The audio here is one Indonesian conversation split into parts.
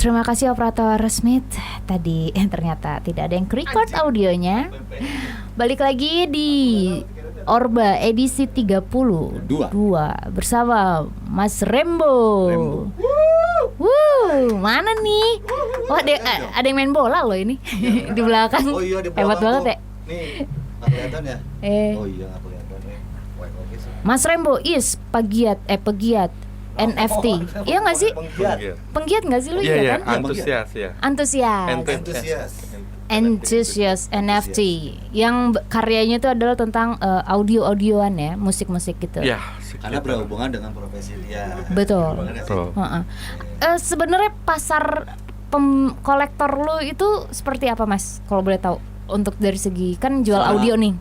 Terima kasih operator Smith. Tadi ternyata tidak ada yang record audionya. Balik lagi di Orba edisi 32 bersama Mas Rembo. Mana nih? Wah, ada yang main bola loh ini di belakang. Oh iya, di belakang. Hebat banget ya. Nih, nggak kelihatan ya? Oh iya, nggak kelihatan ya. Mas Rembo is pegiat NFT. Iya nggak sih? Penggiat nggak sih lu? Iya, kan? antusias ya. Antusias NFT yang karyanya itu adalah tentang audio-audioan ya, musik-musik gitu. Iya. Karena berhubungan dengan profesi dia. Betul. Sebenarnya pasar kolektor lu itu seperti apa, Mas? Kalau boleh tahu, untuk dari segi kan jual audio nih.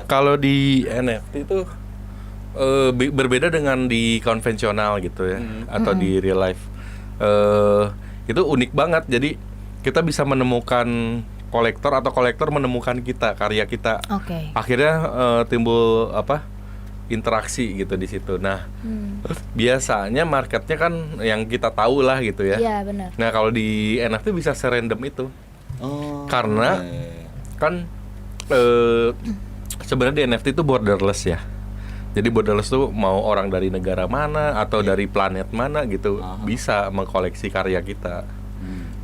Kalau di NFT itu berbeda dengan di konvensional gitu ya, atau di real life. Itu unik banget. Jadi kita bisa menemukan kolektor atau kolektor menemukan karya kita. Akhirnya timbul interaksi gitu di situ. Nah, biasanya marketnya kan yang kita tahu lah gitu ya. Iya, benar. Nah, kalau di NFT bisa serandom itu. Karena kan sebenarnya di NFT itu borderless ya. Jadi borderless tuh mau orang dari negara mana atau dari planet mana gitu bisa mengkoleksi karya kita.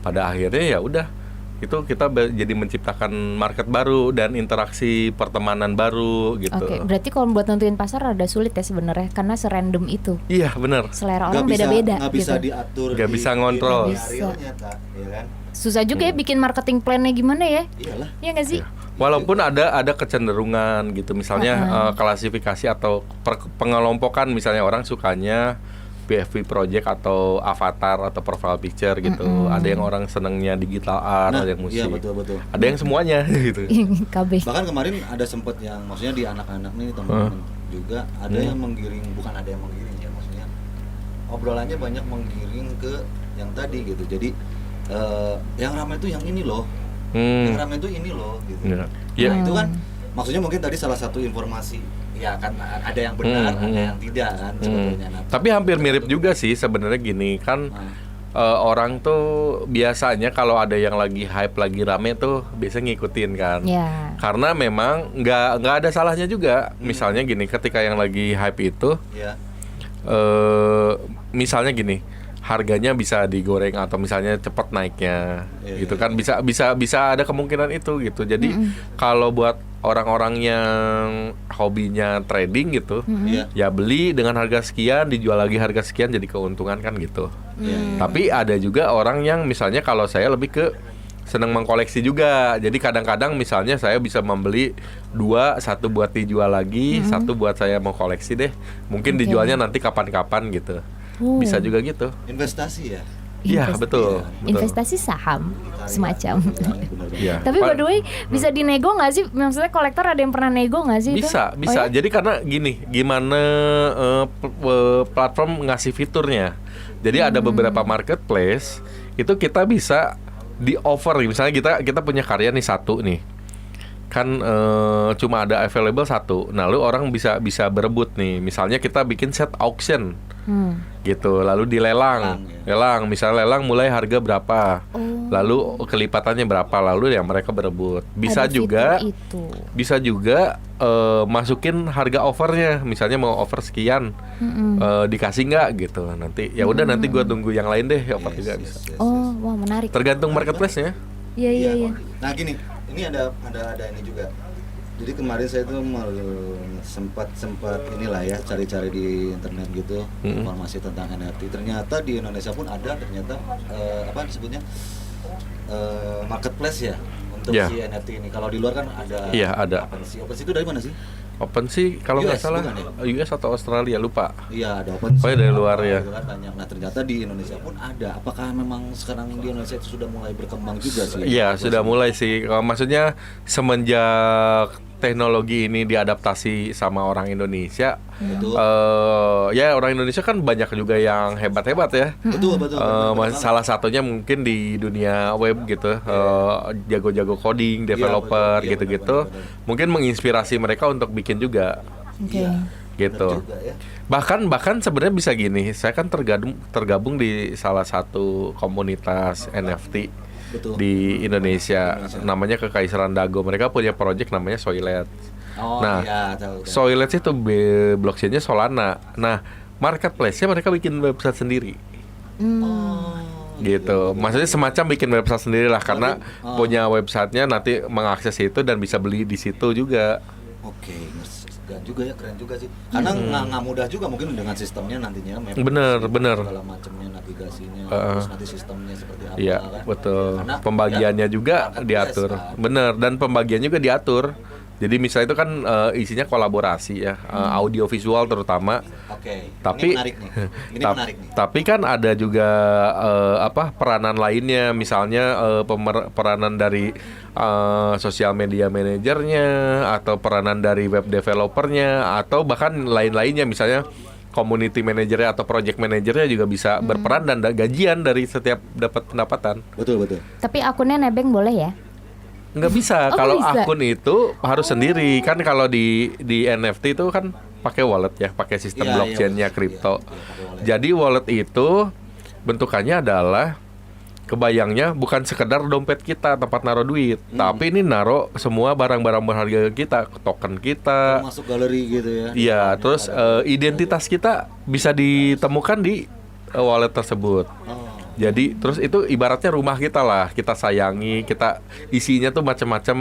Pada akhirnya ya udah, itu kita jadi menciptakan market baru dan interaksi pertemanan baru gitu. Berarti kalau buat nentuin pasar rada sulit ya sebenarnya karena serandom itu. Iya, benar. Selera orang beda-beda. Nggak bisa diatur. Nggak bisa ngontrol. Susah juga ya bikin marketing plan-nya gimana ya? Iyalah. Iya nggak sih? Walaupun ada kecenderungan gitu, misalnya klasifikasi atau pengelompokan, misalnya orang sukanya PFP project atau avatar atau profile picture gitu. Ada yang orang senengnya digital art, ada yang musik. Iya, betul. Ada yang semuanya gitu. KB. Bahkan kemarin ada sempet yang maksudnya di anak-anak nih teman-teman juga ada yang menggiring, bukan ada yang menggiring ya, maksudnya obrolannya banyak menggiring ke yang tadi gitu. Jadi yang ramai itu yang ini loh. Yang ramai itu ini loh gitu. Nah, itu kan maksudnya mungkin tadi salah satu informasi. Ya kan ada yang benar, ada yang tidak kan sebetulnya. Tapi hampir mirip juga sih sebenarnya gini kan. Orang tuh biasanya kalau ada yang lagi hype, lagi rame tuh biasanya ngikutin kan. Karena memang nggak ada salahnya juga. Misalnya gini, ketika yang lagi hype itu, misalnya gini, harganya bisa digoreng atau misalnya cepat naiknya, gitu kan bisa ada kemungkinan itu gitu. Jadi kalau buat orang-orang yang hobinya trading gitu, ya beli dengan harga sekian, dijual lagi harga sekian, jadi keuntungan kan gitu. Tapi ada juga orang yang misalnya kalau saya lebih ke senang mengkoleksi juga. Jadi kadang-kadang misalnya saya bisa membeli 2, satu buat dijual lagi, satu buat saya mau koleksi deh. Mungkin dijualnya nanti kapan-kapan gitu. Bisa juga gitu. Investasi ya? Iya, betul. Investasi saham semacam. Ya. Tapi by the way, bisa dinego nggak sih? Maksudnya kolektor ada yang pernah nego nggak sih? Bisa. Jadi karena gini, gimana platform ngasih fiturnya. Jadi ada beberapa marketplace itu kita bisa di offer. Misalnya kita punya karya nih satu nih, kan cuma ada available satu. Nah, lalu orang bisa berebut nih. Misalnya kita bikin set auction. Gitu, lalu dilelang. Lelang, misalnya lelang mulai harga berapa. Lalu kelipatannya berapa, lalu ya mereka berebut. Bisa juga masukin harga offernya. Misalnya mau offer sekian, dikasih nggak gitu. Nanti ya udah nanti gue tunggu yang lain deh, offer juga bisa. Wah, menarik. Tergantung marketplace-nya. Iya. Nah gini, ini ada ini juga. Jadi kemarin saya tuh sempat inilah ya, cari-cari di internet gitu informasi tentang NFT. Ternyata di Indonesia pun ada apa disebutnya marketplace ya untuk si NFT ini. Kalau di luar kan ada. Iya, ada. OpenSea itu dari mana sih? OpenSea kalau nggak salah US atau Australia, lupa. Iya, ada OpenSea. Dari luar ya. Kan banyak. Nah, ternyata di Indonesia pun ada. Apakah memang sekarang di Indonesia itu sudah mulai berkembang juga sih? Iya, sudah mulai sih. Maksudnya semenjak teknologi ini diadaptasi sama orang Indonesia, ya orang Indonesia kan banyak juga yang hebat-hebat ya. Betul. Salah satunya mungkin di dunia web gitu, jago-jago coding, developer gitu-gitu. Mungkin menginspirasi mereka untuk bikin juga. gitu. Bener juga ya. Bahkan sebenarnya bisa gini, saya kan tergabung di salah satu komunitas NFT Betul. di Indonesia, namanya Kekaisaran Dago. Mereka punya project namanya Soilet. Oh Nah, iya, tahu. Soilet itu blockchainnya Solana. Nah, marketplace-nya mereka bikin website sendiri. Oh, Gitu, maksudnya semacam bikin website sendiri lah, karena Oh. punya websitenya nanti mengakses itu dan bisa beli di situ juga. Oke, keren juga ya, keren juga sih. Karena nggak mudah juga mungkin dengan sistemnya nantinya. Bener. Segala macamnya, navigasinya, terus nanti sistemnya seperti apa. Iya, kan? betul. Karena Pembagiannya ya, juga marketplace, diatur, kan. bener. Dan pembagiannya juga diatur. Jadi misalnya itu kan isinya kolaborasi ya, audio visual terutama. Oke. Tapi Ini menarik nih. Ini menarik nih. Tapi kan ada juga peranan lainnya, misalnya peranan dari sosial media manajernya, atau peranan dari web developernya, atau bahkan lain-lainnya, misalnya community manajernya atau project manajernya juga bisa berperan dan gajian dari setiap dapat pendapatan. Betul. Tapi akunnya nebeng boleh ya? Nggak bisa, Oh, kalau bisa. akun itu harus sendiri. Kan kalau di NFT itu kan pakai wallet ya, pakai sistem Iya, blockchainnya iya, kripto. iya, pakai wallet. Jadi wallet itu bentukannya adalah, kebayangnya bukan sekedar dompet kita tempat naruh duit, tapi ini naruh semua barang-barang berharga kita, token kita. Masuk galeri gitu ya. Iya, terus identitas kita bisa ditemukan di wallet tersebut. Oh. Jadi terus itu ibaratnya rumah kita lah, kita sayangi, kita isinya tuh macam-macam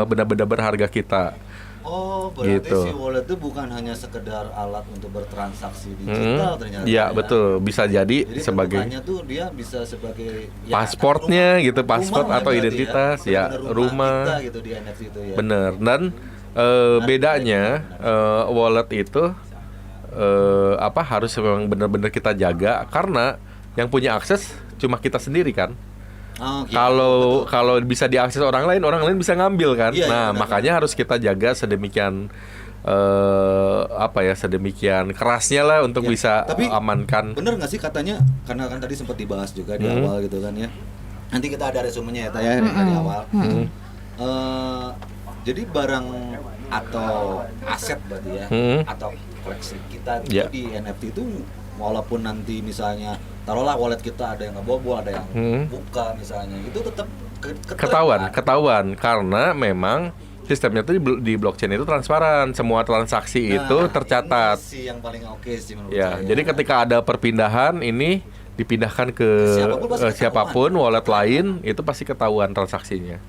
benda-benda berharga kita. Oh, berarti Gitu. si wallet itu bukan hanya sekedar alat untuk bertransaksi digital ternyata. Iya, ya. betul, bisa jadi sebagai bentukannya tuh dia bisa sebagai pasportnya rumah- gitu, paspor rumah atau berarti identitas, ya, Benar-benar rumah. kita gitu di NFT itu ya. bener. Dan bedanya wallet itu harus memang benar-benar kita jaga, karena yang punya akses cuma kita sendiri kan. Oh, gitu, Kalau bisa diakses orang lain bisa ngambil kan. Iya, Nah, benar, makanya harus kita jaga sedemikian sedemikian kerasnya lah untuk Ya, bisa tapi amankan. bener nggak sih katanya, karena kan tadi sempat dibahas juga di awal gitu kan ya. Nanti kita ada resumenya ya Taya dari awal. Jadi barang atau aset berarti ya, atau koleksi kita itu Ya. di NFT itu, walaupun nanti misalnya taruhlah wallet kita ada yang ngebobol, ada yang buka misalnya, itu tetap Ketahuan karena memang sistemnya itu di blockchain itu transparan, semua transaksi itu tercatat. Ini sih yang paling oke sih menurut Ya, saya. jadi ketika ada perpindahan ini dipindahkan ke Siapapun pasti siapapun ketahuan. wallet lain, itu pasti ketahuan transaksinya.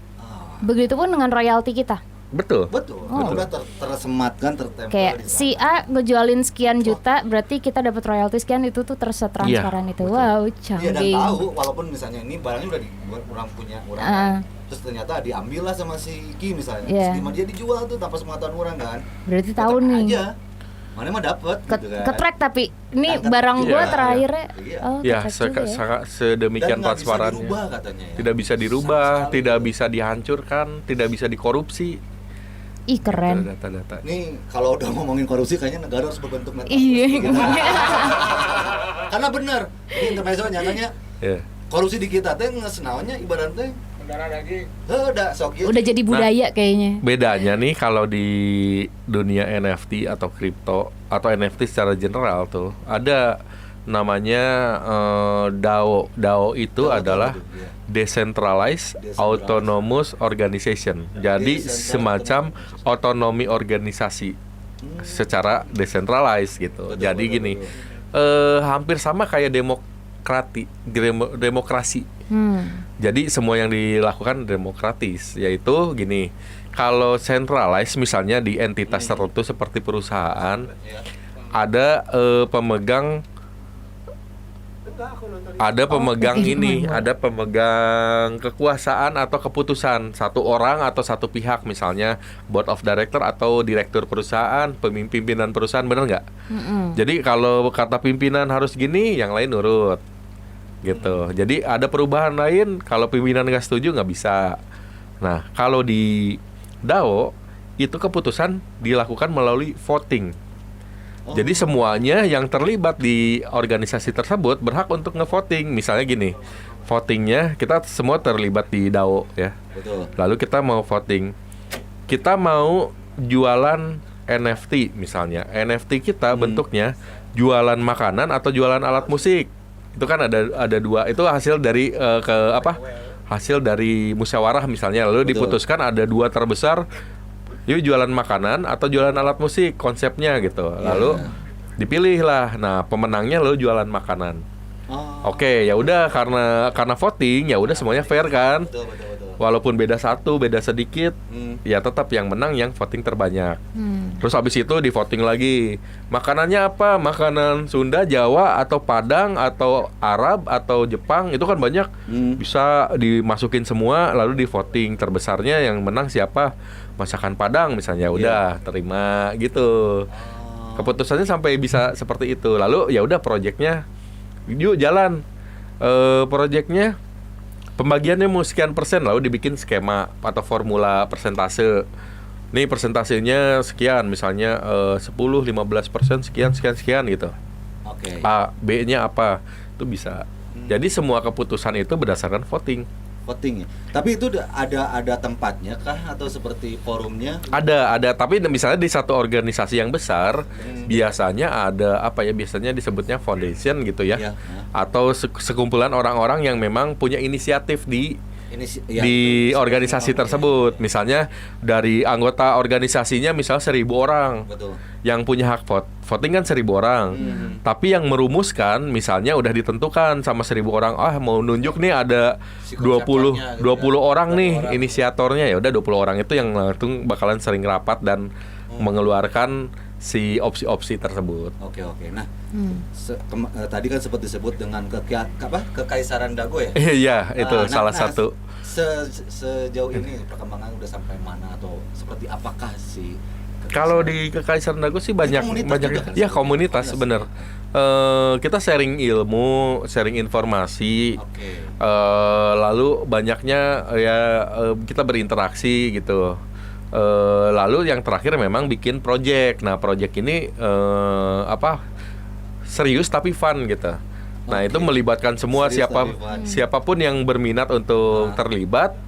Begitupun dengan royalti kita. Betul. Betul, Oh. udah tersematkan, tertempel Kayak di si sana. A ngejualin sekian juta, berarti kita dapat royalti sekian, itu tuh transparan itu. betul. Wow, Iya, dan canggih. tahu walaupun misalnya ini barangnya udah orang punya orang kan. Terus ternyata diambil lah sama si Ki misalnya. Iya. Terus di mana dia dijual tuh tanpa sepengetahuan orang kan. Berarti Tetep tahu nih. aja. Mana mah dapat gitu kan. Ke-track tapi ini Kan, barang iya, gua iya. terakhirnya. Iya. Oh, Ya, ke-track juga ya. sedemikian Dan nggak bisa transparannya. dirubah katanya ya. Tidak bisa dirubah, Sama sekali. tidak bisa dihancurkan, tidak bisa dikorupsi. Ih, keren. Data-data. Nih kalau udah ngomongin korupsi kayaknya negara harus berbentuk metaverse Iya. gitu. Karena bener, ini intermezzo nyatanya Ya. korupsi di kita teh ngesenawanya ibarat teh udah sok ieu. Udah jadi budaya kayaknya. Bedanya nih kalau di dunia NFT atau kripto atau NFT secara general tuh ada namanya DAO. DAO itu DAO adalah itu, ya. Decentralized Autonomous Organization. Jadi Decentralized semacam otonomi organisasi secara decentralized gitu. Betul, Jadi betul, gini, hampir sama kayak demokrasi. Jadi semua yang dilakukan demokratis, yaitu gini, kalau centralized misalnya di entitas tertentu seperti perusahaan, ada pemegang ini, ada pemegang kekuasaan atau keputusan satu orang atau satu pihak, misalnya board of director atau direktur perusahaan, pimpinan perusahaan, bener nggak? Jadi kalau kata pimpinan harus gini, yang lain nurut. Gitu. Jadi ada perubahan lain, kalau pimpinan nggak setuju nggak bisa. Nah, kalau di DAO itu keputusan dilakukan melalui voting. Jadi semuanya yang terlibat di organisasi tersebut berhak untuk ngevoting. Misalnya gini, votingnya kita semua terlibat di DAO ya. Betul. Lalu kita mau voting, kita mau jualan NFT misalnya. NFT kita bentuknya jualan makanan atau jualan alat musik. Itu kan ada dua. Itu hasil dari hasil dari musyawarah misalnya. Lalu diputuskan ada dua terbesar. Yuk jualan makanan atau jualan alat musik konsepnya gitu. Lalu dipilih lah. Nah, pemenangnya lalu jualan makanan. Oke, ya udah karena voting ya udah semuanya fair kan. Betul. Walaupun beda satu, beda sedikit, ya tetap yang menang yang voting terbanyak. Terus habis itu di voting lagi. Makanannya apa? Makanan Sunda, Jawa, atau Padang, atau Arab, atau Jepang. Itu kan banyak. Bisa dimasukin semua, lalu di voting terbesarnya yang menang siapa? Masakan Padang misalnya. Udah, terima gitu. Keputusannya sampai bisa seperti itu. Lalu ya udah proyeknya, yuk jalan. Proyeknya pembagiannya mau sekian persen, lalu dibikin skema atau formula persentase. Nih persentasenya sekian, misalnya 10-15% sekian gitu. Oke. A, B-nya apa? Itu bisa. Jadi semua keputusan itu berdasarkan voting. Voting ya. Tapi itu ada tempatnya kah atau seperti forumnya? Ada. Tapi misalnya di satu organisasi yang besar, biasanya ada biasanya disebutnya foundation gitu ya. Iya. Atau sekumpulan orang-orang yang memang punya inisiatif di organisasi tersebut. Misalnya dari anggota organisasinya misal 1.000 orang. Betul. Yang punya hak voting kan 1.000 orang. Tapi yang merumuskan misalnya udah ditentukan sama 1.000 orang, mau nunjuk nih ada 20 orang nih inisiatornya, ya udah 20 orang itu yang langsung bakalan sering rapat dan mengeluarkan si opsi-opsi tersebut. Oke. Nah, tadi kan sempat disebut dengan kekaisaran Dago ya? Iya, itu salah satu. Sejauh ini perkembangan udah sampai mana atau seperti apakah sih? Kalau di Kekaisaran Dago sih banyak kan, ya komunitas bener. Kita sharing ilmu, sharing informasi. Lalu banyaknya kita berinteraksi gitu. Lalu yang terakhir memang bikin project. Nah, project ini serius tapi fun gitu. Nah, itu melibatkan semua siapapun yang berminat untuk terlibat.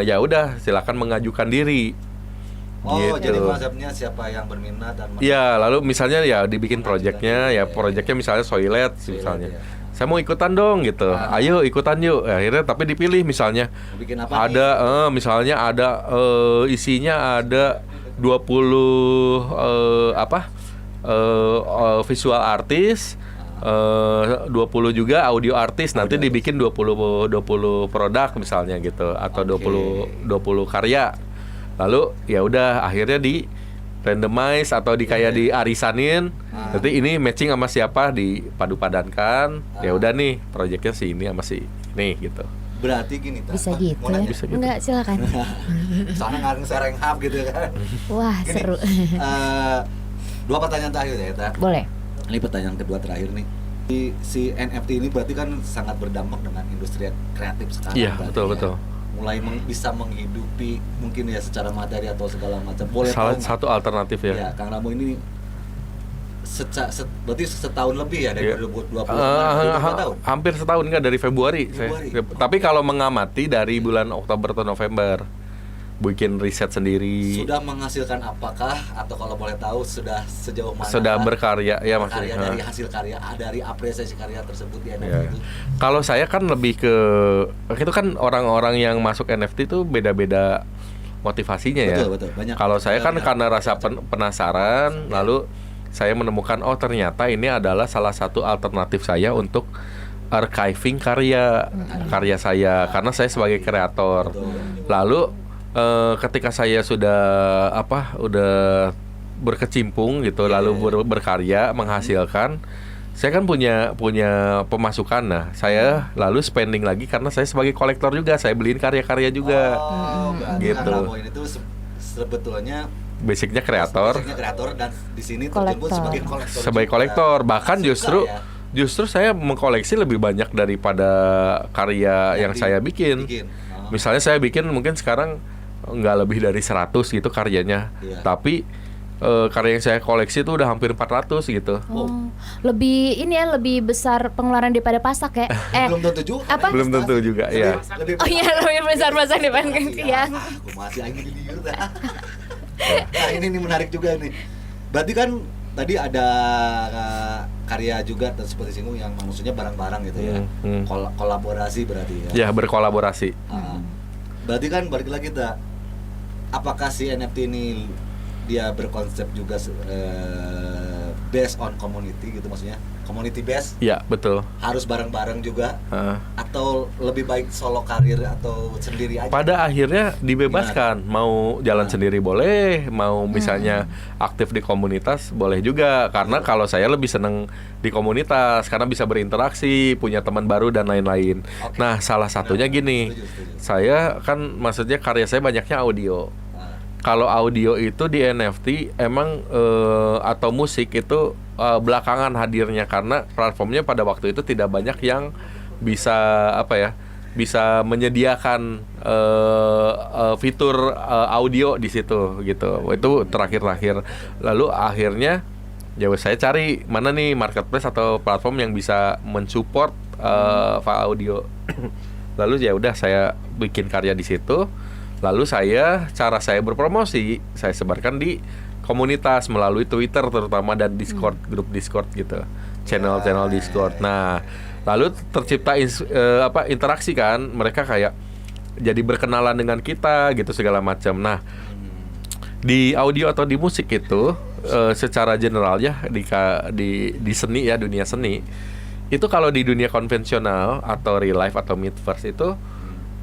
Ya udah silakan mengajukan diri. Gitu. Jadi konsepnya siapa yang berminat dan ya, lalu misalnya ya dibikin projectnya, projectnya misalnya Soilet misalnya. Ya. Saya mau ikutan dong gitu. Ayo ikutan yuk. Akhirnya tapi dipilih misalnya. Bikin apa ada misalnya ada isinya ada 20 visual artis, 20 juga audio artis. Nanti dibikin 20 produk misalnya gitu atau 20 karya. Lalu ya udah akhirnya di randomize atau di arisanin. Nanti ini matching sama siapa dipadu-padankan. Ya udah nih proyeknya si ini sama si ini gitu. Berarti gini bisa gitu ya? Bisa gitu. Enggak, silakan. Soalnya ngareng serenghap gitu kan. Wah, gini, seru. 2 pertanyaan terakhir ya, Ta. Boleh. Ini pertanyaan kedua terakhir nih. Si NFT ini berarti kan sangat berdampak dengan industri kreatif sekarang. Iya, betul. Mulai bisa menghidupi mungkin ya secara materi atau segala macam. Boleh salah satu alternatif ya. Ya, Kang Ramo ini berarti setahun lebih ya dari 2020 tahun. Hampir setahun kan dari Februari. Tapi kalau mengamati dari bulan Oktober atau November, bikin riset sendiri. Sudah menghasilkan apakah atau kalau boleh tahu sudah sejauh mana? Sudah berkarya ya maksudnya. Dari hasil karya, dari apresiasi karya tersebut di NFT itu. Kalau saya kan lebih ke itu kan orang-orang yang masuk NFT itu beda-beda motivasinya ya. Betul. Banyak. Kalau saya kan karena rasa penasaran, lalu saya menemukan ternyata ini adalah salah satu alternatif saya untuk archiving karya saya karena saya sebagai kreator. Lalu ketika saya sudah berkecimpung gitu, lalu berkarya menghasilkan, saya kan punya pemasukan. Nah, saya lalu spending lagi karena saya sebagai kolektor juga, saya beliin karya-karya juga. Gitu. Ini tuh sebetulnya basicnya kreator dan di sini terjebak sebagai kolektor. Sebagai kolektor, bahkan justru saya mengkoleksi lebih banyak daripada karya yang saya bikin. Misalnya saya bikin mungkin sekarang nggak lebih dari 100 gitu karyanya, tapi karya yang saya koleksi itu udah hampir 400 gitu. Lebih besar pengeluaran daripada pasak ya? Belum tentu juga. Apa? Belum tentu juga ya. Lebih besar pasak dibanding yang. Aku masih lagi di liur dah. Nah ini nih menarik juga nih. Berarti kan tadi ada karya juga seperti singgung yang maksudnya barang-barang gitu ya. Kolaborasi berarti ya. Ya, berkolaborasi. Berarti kan balik lagi kita, apakah si NFT ini dia berkonsep juga based on community gitu, maksudnya community based? Ya, betul. Harus bareng-bareng juga atau lebih baik solo karir atau sendiri aja? Pada akhirnya dibebaskan, mau jalan sendiri boleh, mau misalnya aktif di komunitas boleh juga. Karena kalau saya lebih seneng di komunitas karena bisa berinteraksi, punya teman baru dan lain-lain. Nah, salah satunya gini, saya kan maksudnya karya saya banyaknya audio. Kalau audio itu di NFT emang atau musik itu belakangan hadirnya karena platformnya pada waktu itu tidak banyak yang bisa bisa menyediakan fitur audio di situ gitu. Itu terakhir-terakhir. Lalu akhirnya ya saya cari mana nih marketplace atau platform yang bisa mensupport file audio. Lalu ya udah saya bikin karya di situ. Lalu cara saya berpromosi, saya sebarkan di komunitas melalui Twitter terutama dan Discord, grup Discord gitu, channel Discord. Nah, lalu tercipta interaksi kan, mereka kayak jadi berkenalan dengan kita gitu segala macam. Nah, di audio atau di musik itu secara general ya di seni ya, dunia seni itu kalau di dunia konvensional atau real life atau metaverse itu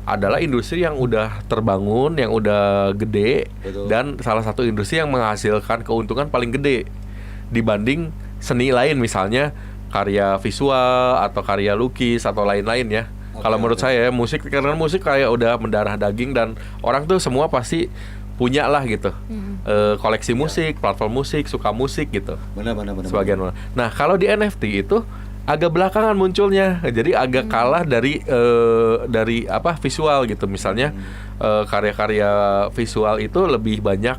adalah industri yang udah terbangun, yang udah gede. Betul. Dan salah satu industri yang menghasilkan keuntungan paling gede dibanding seni lain, misalnya karya visual atau karya lukis atau lain-lain ya. Kalau menurut saya musik, karena musik kayak udah mendarah daging dan orang tuh semua pasti punya lah gitu, koleksi musik, platform musik, suka musik gitu. Benar. Sebagian orang. Nah, kalau di NFT itu agak belakangan munculnya, jadi agak kalah dari visual gitu. Misalnya karya-karya visual itu lebih banyak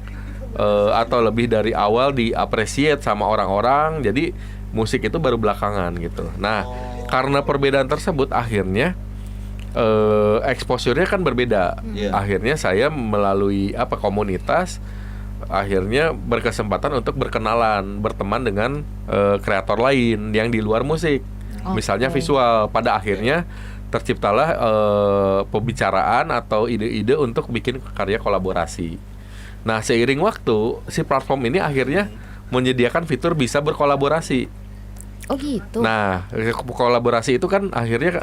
atau lebih dari awal di-appreciate sama orang-orang. Jadi musik itu baru belakangan gitu. Nah, karena perbedaan tersebut akhirnya exposure-nya kan berbeda. Akhirnya saya melalui komunitas akhirnya berkesempatan untuk berkenalan, berteman dengan kreator lain yang di luar musik, misalnya visual. Pada akhirnya terciptalah pembicaraan atau ide-ide untuk bikin karya kolaborasi. Nah, seiring waktu si platform ini akhirnya menyediakan fitur bisa berkolaborasi. Oh gitu. Nah, kolaborasi itu kan akhirnya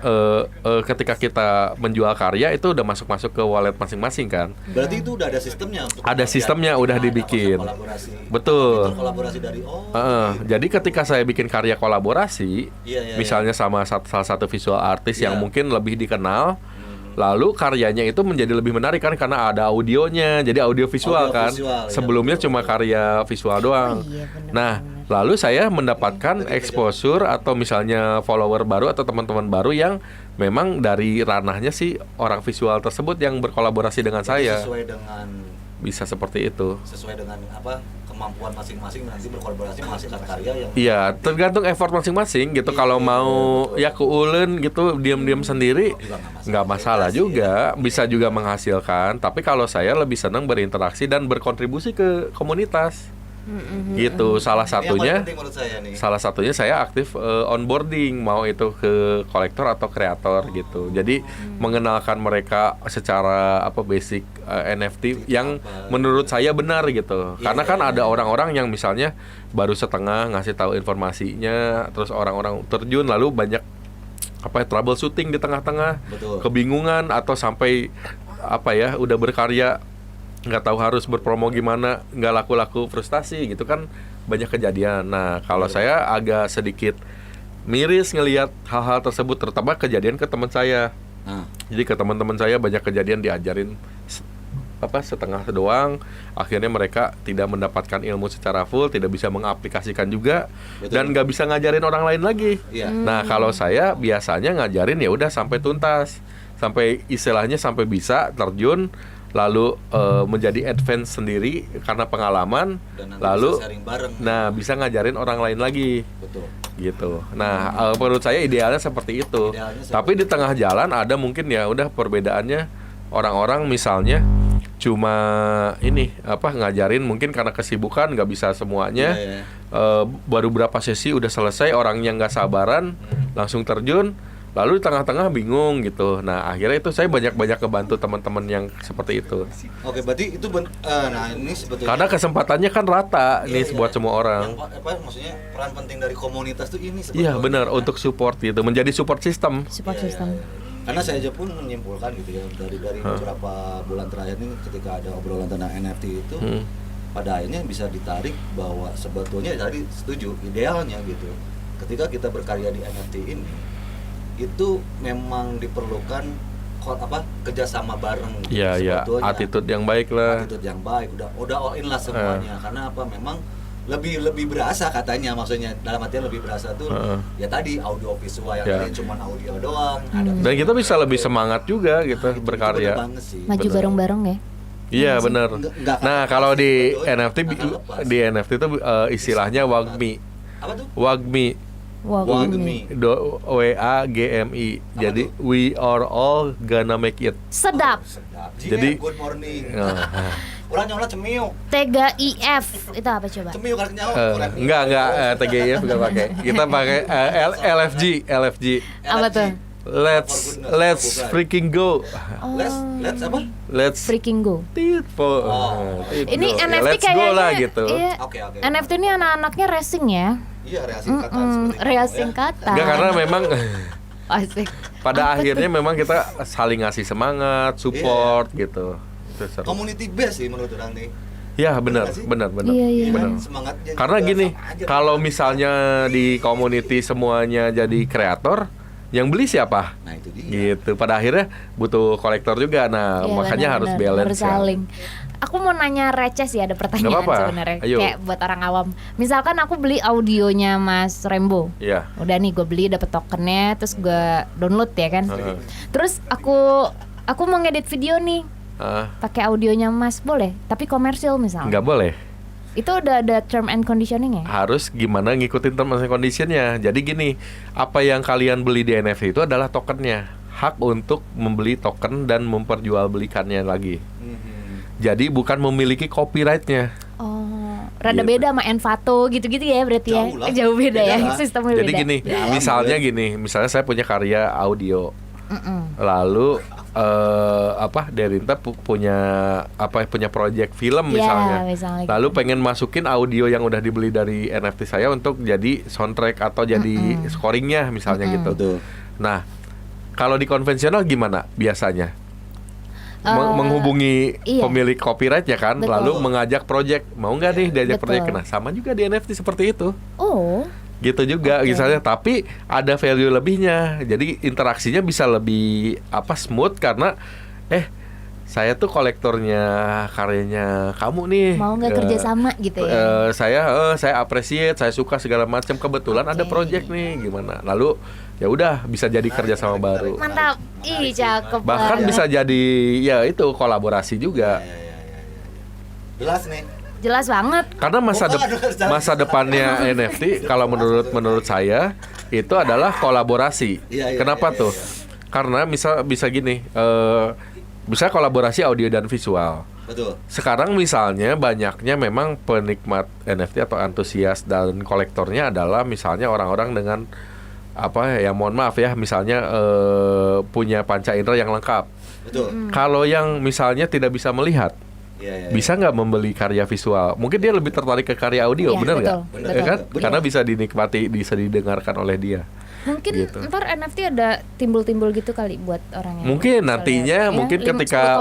ketika kita menjual karya itu udah masuk ke wallet masing-masing kan. Berarti itu udah ada sistemnya untuk ada sistemnya udah dibikin. Kolaborasi. Betul. Kolaborasi dari jadi ketika saya bikin karya kolaborasi, misalnya sama salah satu visual artis yang mungkin lebih dikenal, lalu karyanya itu menjadi lebih menarik kan karena ada audionya, jadi audio visual kan. Sebelumnya cuma karya visual doang. Nah, lalu saya mendapatkan exposure atau misalnya follower baru atau teman-teman baru yang memang dari ranahnya sih orang visual tersebut yang berkolaborasi dengan saya. Sesuai dengan bisa seperti itu. Sesuai dengan kemampuan masing-masing nanti berkolaborasi menghasilkan karya yang. Iya, tergantung effort masing-masing gitu. Kalau mau ya keulen gitu diam-diam sendiri nggak masalah juga, bisa juga menghasilkan. Tapi kalau saya lebih senang berinteraksi dan berkontribusi ke komunitas. Gitu. Salah satunya salah satunya saya aktif onboarding, mau itu ke kolektor atau kreator gitu. Jadi mengenalkan mereka secara basic NFT yang menurut saya benar gitu. Karena kan ada orang-orang yang misalnya baru setengah ngasih tahu informasinya, terus orang-orang terjun lalu banyak troubleshooting di tengah-tengah, kebingungan atau sampai udah berkarya nggak tahu harus berpromo gimana, nggak laku-laku, frustasi gitu kan, banyak kejadian. Nah, kalau saya agak sedikit miris ngelihat hal-hal tersebut, terutama kejadian ke teman saya. Jadi ke teman-teman saya banyak kejadian diajarin setengah doang, akhirnya mereka tidak mendapatkan ilmu secara full, tidak bisa mengaplikasikan juga. Dan nggak bisa ngajarin orang lain lagi. Nah, kalau saya biasanya ngajarin ya udah sampai tuntas, sampai istilahnya sampai bisa terjun, lalu menjadi advance sendiri karena pengalaman, lalu bisa ngajarin orang lain lagi. Gitu. Nah, menurut saya idealnya seperti itu. Tapi di tengah jalan ada mungkin ya udah perbedaannya, orang-orang misalnya cuma ini apa ngajarin, mungkin karena kesibukan nggak bisa semuanya. Baru berapa sesi udah selesai, orangnya nggak sabaran, langsung terjun, lalu di tengah-tengah bingung gitu. Nah akhirnya itu saya banyak kebantu teman-teman yang seperti itu. Oke, berarti itu nah ini sebetulnya Karena kesempatannya kan rata nih buat semua orang. Yang maksudnya peran penting dari komunitas tuh ini Iya sebetulnya. benar, untuk support gitu, menjadi support system. Support system. Karena saya aja pun menyimpulkan gitu ya dari beberapa bulan terakhir ini ketika ada obrolan tentang NFT itu pada akhirnya bisa ditarik bahwa sebetulnya tadi setuju idealnya gitu ketika kita berkarya di NFT ini itu memang diperlukan kerjasama bareng gitu. Iya, attitude yang baik lah. Attitude yang baik, udah all in lah semuanya. Karena apa, memang lebih berasa katanya, maksudnya dalam artian lebih berasa tuh ya tadi audio visual yang tadi cuma audio doang. Dan kita bisa lebih semangat juga gitu berkarya. Maju bareng-bareng ya. Iya benar. Nah kalau di NFT itu istilahnya WAGMI. Apa tuh? WAGMI. WAGMI. WAGMI. Jadi we are all gonna make it. Sedap. Jadi good morning. Orang nyola cemiu. TGIF itu apa coba? Cemiu kan nyawa. Enggak TGIF enggak pakai. Kita pakai LFG. Apa tuh? Let's freaking go. Let's apa? Let's freaking go. Ini NFT let's kayaknya go lah gitu. Iya. Oke. NFT ini anak-anaknya racing ya. Iya, racing kata. Enggak, karena memang asik. Pada akhirnya memang kita saling ngasih semangat, support gitu. Community base sih menurut orang nih. Ya benar. Iya. Benar. Semangatnya karena gini, kalau misalnya di community semuanya jadi kreator, yang beli siapa? Nah itu dia. Gitu. Pada akhirnya butuh kolektor juga. Nah, Iya, makanya harus balance. Harus saling. Aku mau nanya receh sih, ada pertanyaan sebenarnya. Kayak buat orang awam. Misalkan aku beli audionya Mas Rembo. Iya. Udah nih gue beli, dapet tokennya, terus gue download ya kan. Terus aku mau ngedit video nih. Pakai audionya Mas boleh, tapi komersil misalnya. Nggak boleh. Itu udah ada term and conditioning ya? Harus gimana ngikutin term and conditionnya. Jadi gini, apa yang kalian beli di NFT itu adalah tokennya, hak untuk membeli token dan memperjualbelikannya lagi. Jadi bukan memiliki copyrightnya. Rada beda sama Envato gitu-gitu ya berarti ya? Jauh beda ya, sistemnya Jadi beda. misalnya saya punya karya audio, lalu Derinta punya project film misalnya. Lalu pengen masukin audio yang udah dibeli dari NFT saya untuk jadi soundtrack atau jadi scoringnya misalnya gitu. Betul. Nah, kalau di konvensional gimana biasanya? Menghubungi pemilik copyright ya kan, lalu mengajak project, mau nggak nih diajak project. Nah, sama juga di NFT seperti itu. Gitu juga misalnya, tapi ada value lebihnya. Jadi interaksinya bisa lebih smooth karena saya tuh kolektornya karyanya kamu nih. Mau nggak kerja sama gitu ya? Saya appreciate, saya suka segala macam. Kebetulan ada project nih, gimana? Lalu ya udah bisa jadi kerja sama baru. Mantap, cakep. Bahkan bisa jadi ya itu kolaborasi juga. Jelas nih. Jelas banget. Karena masa depannya NFT kalau menurut saya itu adalah kolaborasi. Kenapa tuh? Karena bisa gini, bisa kolaborasi audio dan visual. Betul. Sekarang misalnya banyaknya memang penikmat NFT atau antusias dan kolektornya adalah misalnya orang-orang dengan mohon maaf ya, misalnya punya panca indera yang lengkap. Betul. Kalau yang misalnya tidak bisa melihat, bisa nggak membeli karya visual? Mungkin dia lebih tertarik ke karya audio, benar nggak? Ya kan? Karena bisa dinikmati, bisa didengarkan oleh dia. Mungkin gitu. Ntar NFT ada timbul-timbul gitu kali buat orang yang mungkin nantinya mungkin ketika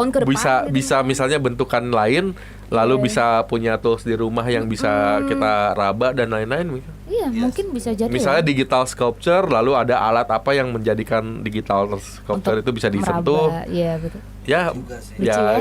bisa misalnya bentukan lain, lalu bisa punya tools di rumah yang bisa kita raba dan lain-lain. Mungkin bisa jadi. Misalnya digital sculpture, lalu ada alat apa yang menjadikan digital sculpture itu bisa disentuh. Iya betul. Ya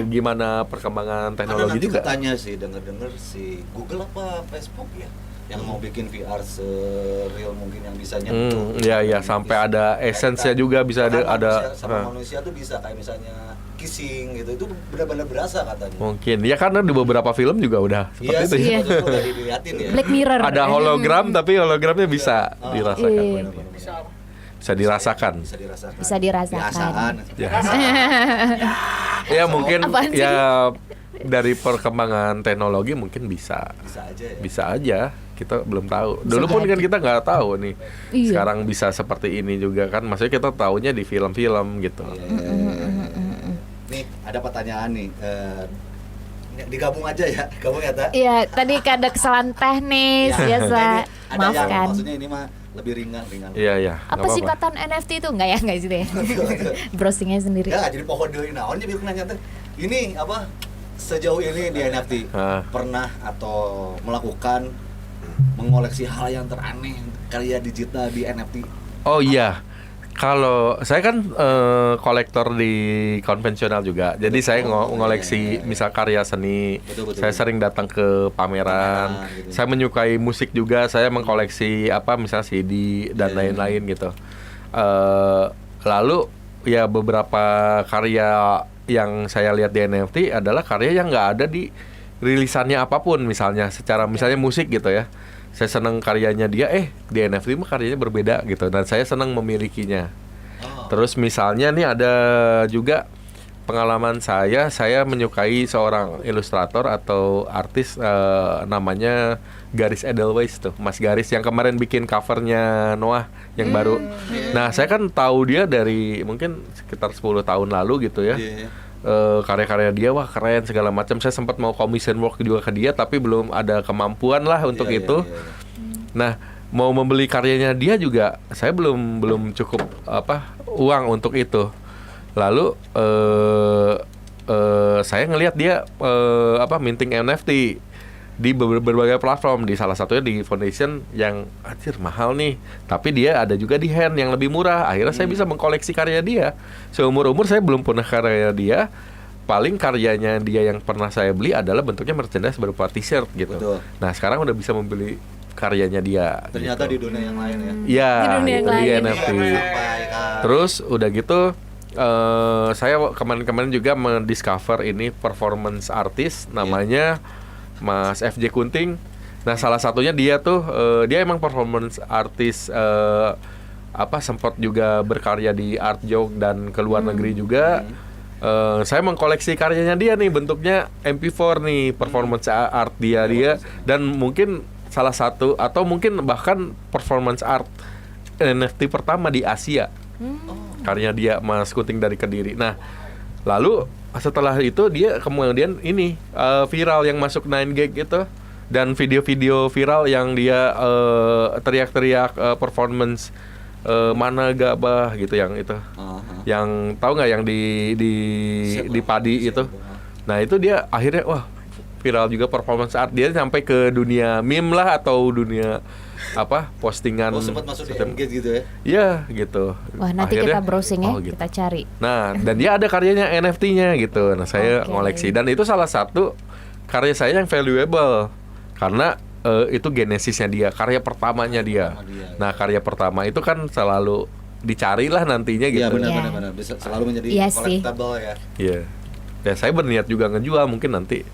gimana perkembangan teknologi juga. Katanya sih dengar si Google apa Facebook ya, yang mau bikin VR se-real mungkin yang bisa nyentuh. Sampai ada essence-nya juga bisa ada sama manusia tuh bisa kayak misalnya kissing gitu, itu benar-benar berasa katanya. Mungkin ya karena di beberapa film juga udah seperti itu. Iya. Udah dilihatin ya. Black Mirror. Ada hologram tapi hologramnya bisa dirasakan. bisa dirasakan. Bisa dirasakan. Bisa dirasakan. Ya mungkin Apaan sih? ya dari perkembangan teknologi mungkin bisa. Bisa aja ya. Bisa aja, kita belum tahu. Bisa Dulu pun kan jadi. kita nggak tahu nih. Iya. Sekarang bisa seperti ini juga kan. Maksudnya kita taunya di film-film gitu. Nih ada pertanyaan nih. Digabung aja ya, gabung ya Ta? Iya, tadi kan ada kesalahan teknis Ya, biasa. ini ada Maafkan. yang maksudnya ini mah lebih ringan. Iya iya. Apa nggak singkatan NFT itu? Enggak ya, enggak sih deh. Browsingnya sendiri. Ya jadi pohon deui naon nya biar nanya teh. Ini apa sejauh ini di NFT pernah atau melakukan mengoleksi hal yang teraneh karya digital di NFT? Oh iya. Kalau saya kan kolektor di konvensional juga, jadi saya ngoleksi misal karya seni. Betul. Saya sering datang ke pameran. Gitu. Saya menyukai musik juga, saya mengkoleksi apa misal CD dan lain-lain gitu. Lalu ya beberapa karya yang saya lihat di NFT adalah karya yang nggak ada di rilisannya apapun, misalnya misalnya musik gitu ya. Saya senang karyanya dia, di NFT mah karyanya berbeda gitu, dan saya senang memilikinya. Terus misalnya nih ada juga pengalaman saya menyukai seorang ilustrator atau artis namanya Garis Edelweiss tuh, Mas Garis yang kemarin bikin covernya Noah yang baru. Nah saya kan tahu dia dari mungkin sekitar 10 tahun lalu gitu ya. Karya-karya dia wah keren segala macam. Saya sempat mau commission work juga ke dia tapi belum ada kemampuan lah untuk itu. Nah, mau membeli karyanya dia juga saya belum cukup uang untuk itu. Lalu saya ngelihat dia minting NFT di berbagai platform, di salah satunya di Foundation yang mahal nih, tapi dia ada juga di Hand yang lebih murah. Akhirnya saya bisa mengkoleksi karya dia. Seumur-umur saya belum pernah karya dia. Paling karyanya dia yang pernah saya beli adalah bentuknya merchandise berupa t-shirt gitu. Betul. Nah sekarang udah bisa membeli karyanya dia. Ternyata gitu. di dunia yang lain ya. Iya, Di dunia itu yang di lain. NFT. Terus udah gitu saya kemarin juga mendiscover ini performance artist namanya Mas FJ Kunting. Nah salah satunya dia tuh dia emang performance artist sempat juga berkarya di art joke dan ke luar negeri juga. Saya mengkoleksi karyanya dia nih, bentuknya MP4 nih, performance art dia dan mungkin salah satu atau mungkin bahkan performance art NFT pertama di Asia. Karya dia Mas Kunting dari Kediri. Nah, lalu setelah itu dia kemudian ini viral yang masuk 9gag gitu, dan video-video viral yang dia teriak-teriak performance mana gabah gitu yang itu. Yang tahu nggak yang di Padi itu. Nah, itu dia akhirnya wah viral juga performance art dia sampai ke dunia meme lah atau dunia postingan. Sempat masuk di Engage gitu ya? Iya gitu. Wah nanti akhirnya, kita browsing ya, gitu. kita cari. Nah dan dia ada karyanya NFT-nya gitu. Nah saya ngoleksi dan itu salah satu karya saya yang valuable karena itu genesisnya dia, karya pertamanya dia. Nah karya pertama itu kan selalu dicari lah nantinya gitu. Iya benar. Bisa selalu menjadi collectible ya. Iya. Ya saya berniat juga ngejual mungkin nanti.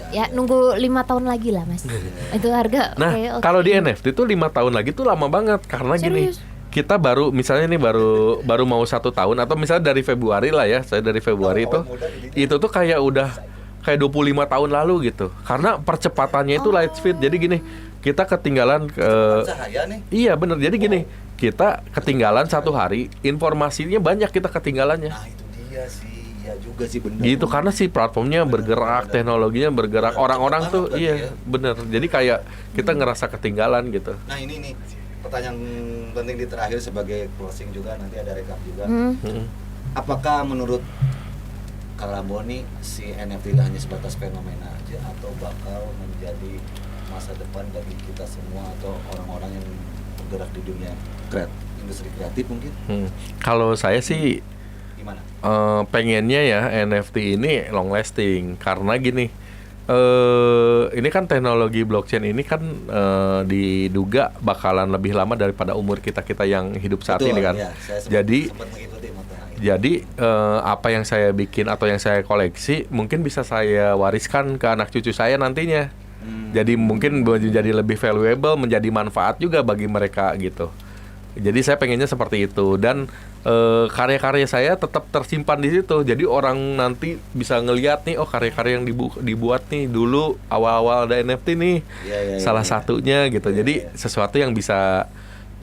Ya nunggu 5 tahun lagi lah mas. Itu harga. Nah kalau di NFT tuh 5 tahun lagi tuh lama banget karena gini. Kita baru misalnya nih baru mau 1 tahun atau misalnya dari Februari lah ya. Saya dari Februari itu tuh kayak udah kayak 25 tahun lalu gitu. Karena percepatannya itu light speed. Jadi gini, kita ketinggalan cahaya nih. Iya bener. Jadi gini, kita ketinggalan 1 hari, informasinya banyak kita ketinggalannya. Nah itu dia sih. Iya juga sih bener. Gitu karena si platformnya bergerak, teknologinya bergerak, orang-orang tuh bener. Jadi kayak kita ngerasa ketinggalan gitu. Nah ini nih pertanyaan penting di terakhir sebagai closing juga, nanti ada rekap juga. Apakah menurut Kalamboni si NFT hanya sebatas fenomena aja atau bakal menjadi masa depan bagi kita semua atau orang-orang yang bergerak di dunia industri kreatif mungkin? Kalau saya sih gimana? Pengennya ya NFT ini long lasting karena gini, ini kan teknologi blockchain ini kan diduga bakalan lebih lama daripada umur kita yang hidup saat ini kan. Ya, jadi apa yang saya bikin atau yang saya koleksi mungkin bisa saya wariskan ke anak cucu saya nantinya. Jadi mungkin menjadi lebih valuable, menjadi manfaat juga bagi mereka gitu. Jadi saya pengennya seperti itu dan karya-karya saya tetap tersimpan di situ. Jadi orang nanti bisa ngelihat nih, oh karya-karya yang dibuat nih dulu awal-awal ada NFT nih, salah satunya gitu. Jadi sesuatu yang bisa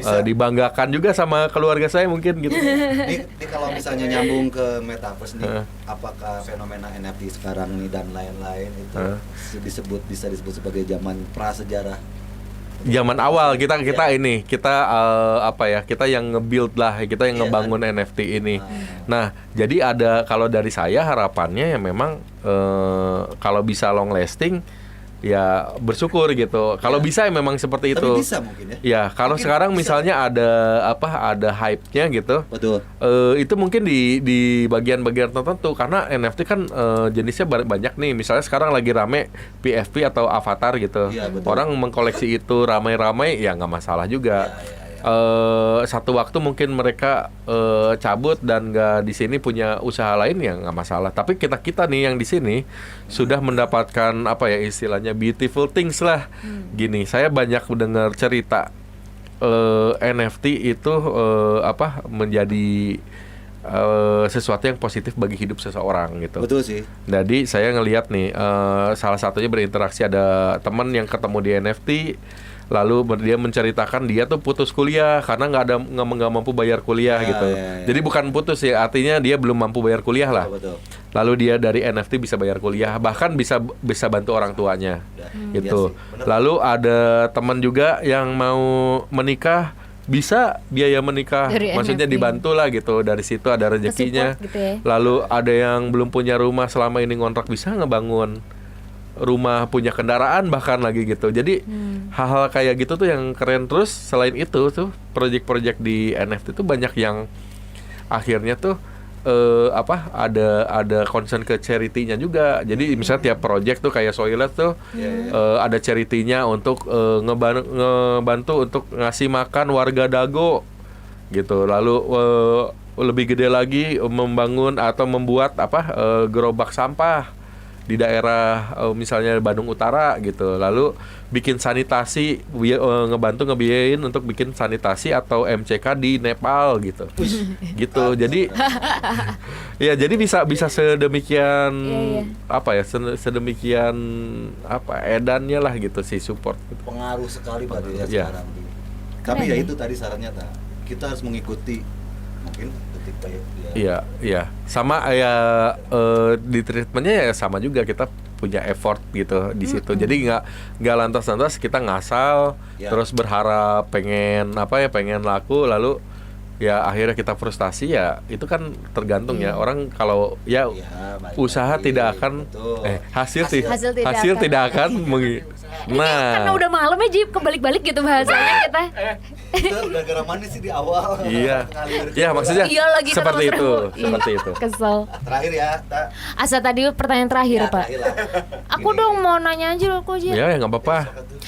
dibanggakan juga sama keluarga saya mungkin gitu. Ini kalau misalnya nyambung ke metaverse nih, apakah fenomena NFT sekarang nih dan lain-lain itu bisa disebut sebagai zaman prasejarah? Zaman awal kita ini kita kita yang nge-build lah, kita yang ngebangun NFT ini. Nah, jadi ada, kalau dari saya harapannya ya memang kalau bisa long lasting ya bersyukur gitu. Kalau bisa ya memang seperti itu. Tapi bisa mungkin ya. Ya, kalau Mungkin sekarang bisa. misalnya ada hype-nya gitu. Betul. Itu mungkin di bagian-bagian tertentu karena NFT kan jenisnya banyak nih. Misalnya sekarang lagi rame PFP atau avatar gitu. Iya, betul. Orang mengkoleksi itu ramai-ramai ya nggak masalah juga. Satu waktu mungkin mereka cabut dan nggak di sini punya usaha lain ya nggak masalah. Tapi kita nih yang di sini sudah mendapatkan istilahnya beautiful things lah. Gini, saya banyak mendengar cerita NFT itu menjadi sesuatu yang positif bagi hidup seseorang gitu. Betul sih. Jadi saya ngelihat nih salah satunya berinteraksi, ada teman yang ketemu di NFT. Lalu dia menceritakan dia tuh putus kuliah karena nggak mampu bayar kuliah gitu. Jadi bukan putus ya, artinya dia belum mampu bayar kuliah lah. Betul. Lalu dia dari NFT bisa bayar kuliah, bahkan bisa bantu orang tuanya gitu. Iya sih, Lalu ada teman juga yang mau menikah, bisa biaya menikah, Dari maksudnya NFT. dibantu lah gitu. Dari situ ada rezekinya. Ke-support gitu ya. Lalu ada yang belum punya rumah selama ini ngontrak, bisa ngebangun rumah, punya kendaraan bahkan lagi gitu. Jadi hal-hal kayak gitu tuh yang keren. Terus selain itu tuh project-project di NFT tuh banyak yang akhirnya tuh ada concern ke charity-nya juga. Jadi misalnya tiap project tuh kayak Soilet tuh ada charity-nya untuk ngebantu untuk ngasih makan warga Dago gitu. Lalu lebih gede lagi membangun atau membuat gerobak sampah di daerah misalnya Bandung Utara gitu. Lalu bikin sanitasi, ngebantu ngebiayain untuk bikin sanitasi atau MCK di Nepal gitu. Gitu. Jadi ya jadi bisa sedemikian sedemikian edannya lah gitu si support gitu. Pengaruh sekali berarti ya Iya. sekarang. Tapi ya itu tadi sarannya kita harus mengikuti mungkin detik baik dia. Iya. Sama di treatmentnya ya sama juga, kita punya effort gitu di situ. Jadi nggak lantas-lantas kita ngasal terus berharap pengen laku, lalu ya akhirnya kita frustasi. Ya itu kan tergantung ya orang, kalau balik usaha lagi. tidak akan Betul. hasil tidak akan Karena udah malam ya, Jip, kebalik-balik gitu bahasanya kita. Kita gara-gara manis sih di awal. Iya. Ngalir. Ya maksudnya Iya lagi seperti terus itu, rambut. seperti itu. Kesel. Terakhir ya, Asa tadi pertanyaan terakhir, Pak. terakhir lah. Aku dong mau nanya aja aku Jip. Ya nggak apa-apa.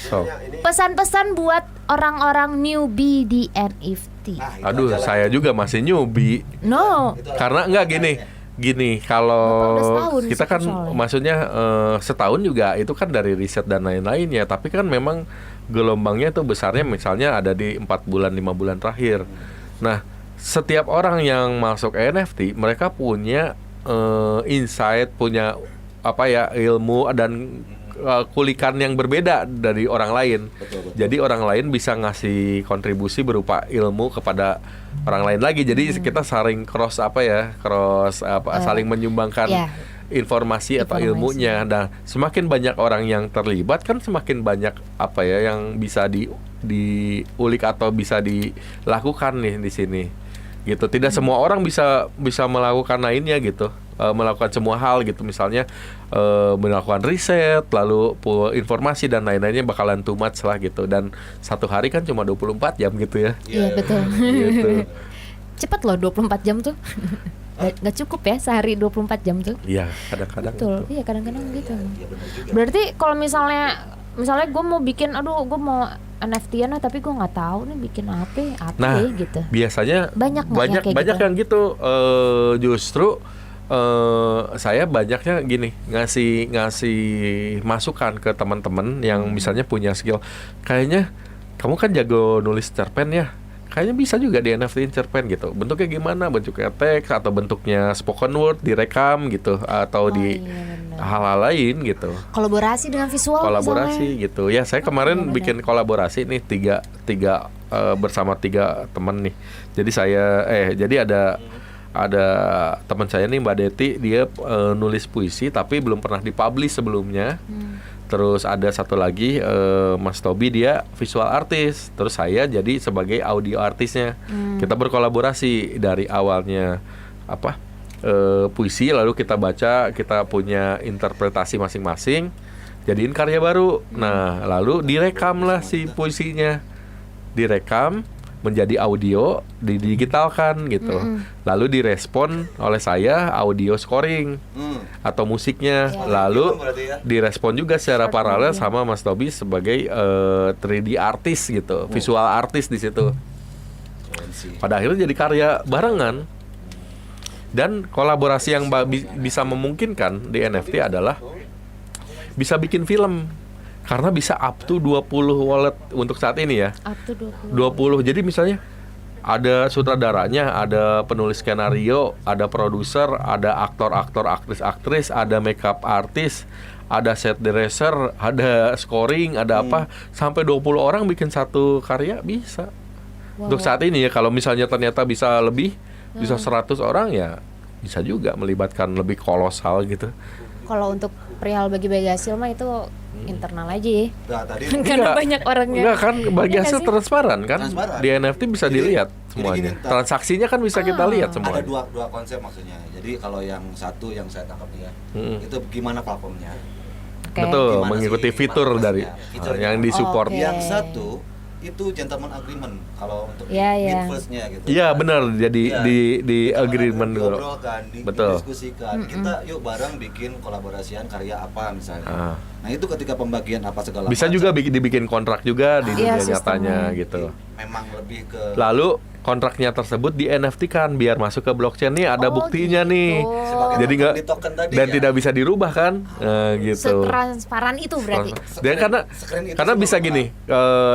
So. Pesan-pesan buat orang-orang newbie di NFT. Nah, itu Aduh, aja lah. saya juga masih newbie. No. Itulah. Karena enggak gini, kalau Bapak udah setahun kita kan soalnya. maksudnya setahun juga itu kan dari riset dan lain-lain ya, tapi kan memang gelombangnya itu besarnya misalnya ada di 4 bulan 5 bulan terakhir. Nah, setiap orang yang masuk NFT mereka punya insight, punya ilmu dan kulikan yang berbeda dari orang lain. Betul. Jadi orang lain bisa ngasih kontribusi berupa ilmu kepada orang lain lagi. Jadi kita saling saling menyumbangkan informasi atau ilmunya. Nah, semakin banyak orang yang terlibat kan semakin banyak yang bisa diulik atau bisa dilakukan nih di sini. Gitu. Tidak semua orang bisa melakukan lainnya gitu. Melakukan semua hal gitu, misalnya melakukan riset, lalu informasi dan lain-lainnya bakalan too much lah gitu. Dan satu hari kan cuma 24 jam gitu ya. Iya, betul. Gitu. Cepet loh 24 jam tuh. Gak cukup ya sehari 24 jam tuh. Iya, kadang-kadang Betul. gitu. Iya, kadang-kadang gitu. Iya, benar juga. Berarti kalau misalnya gue mau bikin, gue mau NFT-an tapi gue nggak tahu nih bikin apa Nah, gitu. biasanya Banyak nggak yang kayak banyak gitu? yang gitu. Justru saya banyaknya gini, ngasih masukan ke teman-teman yang misalnya punya skill. Kayaknya kamu kan jago nulis cerpen ya. kayaknya bisa juga di NFT-in cerpen gitu. Bentuknya gimana? Bentuknya teks atau bentuknya spoken word direkam gitu atau di benar. hal-hal lain gitu. Kolaborasi dengan visual Kolaborasi gitu. Ya, saya kemarin benar. bikin kolaborasi nih tiga bersama 3 teman nih. Jadi jadi ada teman saya nih Mbak Deti, dia nulis puisi tapi belum pernah dipublish sebelumnya. Terus ada satu lagi Mas Tobi, dia visual artist. Terus saya jadi sebagai audio artisnya. Kita berkolaborasi dari awalnya puisi, lalu kita baca, kita punya interpretasi masing-masing, jadiin karya baru. Nah, lalu direkamlah si puisinya, direkam menjadi audio, didigitalkan gitu. Lalu direspon oleh saya audio scoring atau musiknya. Lalu direspon juga secara paralel sama Mas Tobi sebagai 3D artist gitu, visual artist di situ. Pada akhirnya jadi karya barengan. Dan kolaborasi yang bisa memungkinkan di NFT adalah bisa bikin film. Karena bisa up to 20 wallet untuk saat ini ya. Up to 20. Jadi misalnya ada sutradaranya, ada penulis skenario, ada produser, ada aktor-aktor, aktris-aktris, ada makeup artist, ada set dresser, ada scoring, ada apa, sampai 20 orang bikin satu karya bisa. Untuk saat ini ya, kalau misalnya ternyata bisa lebih, bisa 100 orang ya bisa juga melibatkan lebih kolosal gitu. Kalau untuk perihal bagi-bagi hasil mah itu internal aja ya. Nah, tadi Karena banyak orangnya. Enggak kan, bagi Iya hasil nggak sih? transparan kan. Transparan. Di NFT bisa Jadi- dilihat jadi semuanya. gini, Transaksinya kan bisa kita lihat ada semuanya. dua konsep maksudnya. Jadi kalau yang satu yang saya tangkap ya, itu gimana platformnya? Oke. Betul, Gimana mengikuti sih fitur dari fiturnya? yang disupport. Oke. Yang satu itu gentleman agreement kalau untuk Iya, iya. first-nya gitu. Iya benar, jadi Iya. di Kita agreement dulu. diobrolkan, Betul. didiskusikan. Kita yuk bareng bikin kolaborasian karya apa misalnya. Ah. Nah itu ketika pembagian apa segala Bisa macam, juga dibikin kontrak juga di Iya, dunia nyatanya sistemnya. gitu. memang lebih ke Lalu kontraknya tersebut di NFT kan biar masuk ke blockchain nih ada Oh, buktinya gitu. nih. sebagai Jadi nggak di token tadi dan ya. tidak bisa dirubah kan. Gitu. Setransparan itu berarti. Dan karena sekeren itu karena sih, bisa Bang. gini,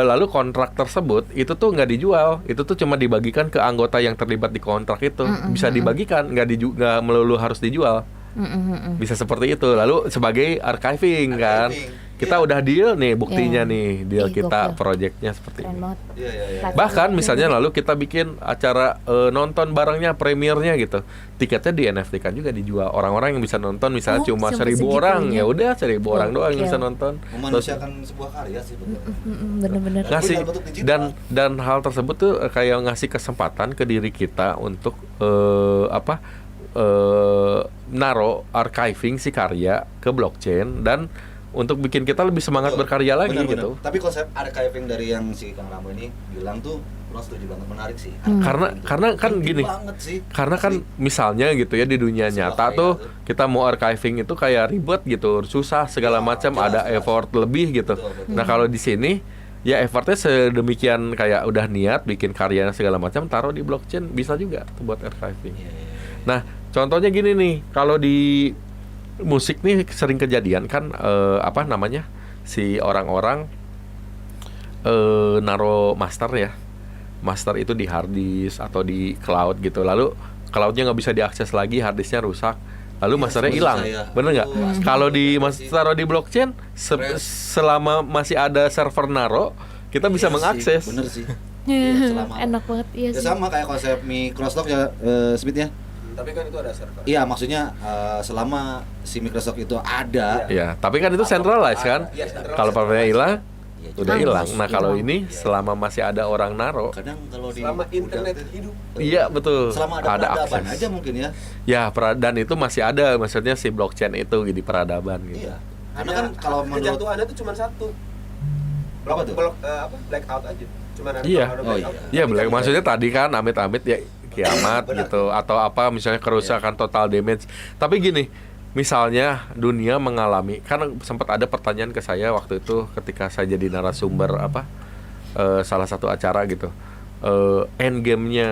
lalu kontrak tersebut itu tuh nggak dijual, itu tuh cuma dibagikan ke anggota yang terlibat di kontrak itu. Bisa dibagikan, nggak melulu harus dijual. Bisa seperti itu. Lalu sebagai archiving kan, kita iya. udah deal nih buktinya Iya. nih, deal Ih, kita gokil. projectnya seperti Keren ini. banget. Iya, iya, iya. Bahkan misalnya lalu kita bikin acara nonton barengnya, premiernya gitu. Tiketnya di NFT kan juga dijual. Orang-orang yang bisa nonton misalnya Oh, cuma sampai 1.000 orang, segitunya. ya udah 1.000 orang doang yang Gokil. bisa nonton. Terus Memanusiakan sebuah karya sih betul. Bener-bener. ngasih dalam bentuk digital. dan hal tersebut tuh kayak ngasih kesempatan ke diri kita untuk naro archiving si karya ke blockchain dan untuk bikin kita lebih semangat Betul. berkarya lagi Benar-benar. gitu. Tapi konsep archiving dari yang si Kang Ramo ini bilang tuh lo setuju banget, menarik sih. Karena kan Penting gini. banget sih. Karena kan misalnya gitu ya di dunia Sebuah nyata karya tuh tuh. kita mau archiving itu kayak ribet gitu, susah segala Ya, macam, jelas, ada jelas. effort lebih gitu. Betul. Nah, kalau di sini ya effortnya sedemikian kayak udah niat bikin karyanya segala macam taruh di blockchain bisa juga tuh buat archiving. Iya, iya, iya. Nah, contohnya gini nih, kalau di musik nih sering kejadian kan si orang-orang naro master ya. Master itu di hard disk atau di cloud gitu. Lalu cloudnya nggak bisa diakses lagi, hard disknya rusak. Lalu Iya, masternya seperti hilang, saya. bener nggak? Asli. Kalau di Asli. taruh di blockchain, selama masih ada server naro, kita bisa Iya sih, mengakses. bener sih. Iya, selama Enak banget iya ya sih. sama kayak konsep Microsoft ya, Smith ya. Tapi kan itu ada server. Iya, maksudnya selama si Microsoft itu ada, Ya, tapi kan itu centralized kan? Iya, centralized. Kalau partnernya hilang, ya, udah Hangus, hilang. Nah, kalau hilang. ini selama masih ada orang naro, kadang kalau di Selama internet udah- hidup. iya betul. selama ada peradaban aja mungkin ya. Ya, dan itu masih ada, maksudnya si blockchain itu di peradaban gitu. Iya. Karena kan kalau menurut kejatuhannya tuh cuma satu. Berapa tuh? Blackout aja. Cuma ada Iya. kalau ada Oh, blackout. iya. Iya, Tapi black kan maksudnya tadi kan amit-amit ya kiamat Benar. gitu atau apa misalnya kerusakan total damage. Tapi gini, misalnya dunia mengalami, kan sempat ada pertanyaan ke saya waktu itu ketika saya jadi narasumber salah satu acara gitu. End game-nya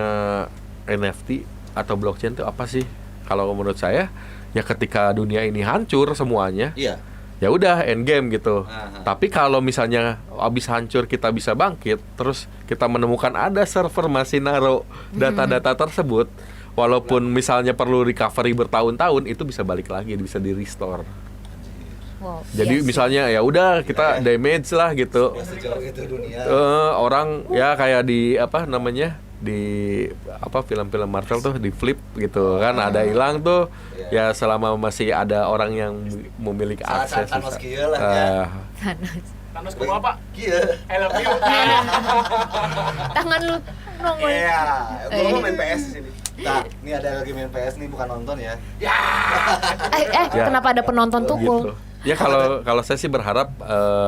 NFT atau blockchain itu apa sih? Kalau menurut saya ya ketika dunia ini hancur semuanya, iya. ya udah end game gitu. Aha. Tapi kalau misalnya abis hancur kita bisa bangkit, terus kita menemukan ada server masih naruh data-data tersebut, walaupun misalnya perlu recovery bertahun-tahun, itu bisa balik lagi, bisa di restore. Wow, Jadi iya sih. misalnya ya udah kita damage lah gitu. Ya, sejauh itu dunia. Orang ya kayak di apa namanya, di apa film-film Marvel tuh di flip gitu kan, ada hilang tuh ya selama masih ada orang yang memiliki akses. Saat Thanos bisa. kieu lah ya. Thanos kumaha Pak? Kieu. I love you. Tangan lu nongol. Iya, gua mau main PS di sini. Nah, ini ada lagi main PS nih, bukan nonton ya. Ya. Ya. Kenapa ada penonton Gitu. tukul? Ya kalau saya sih berharap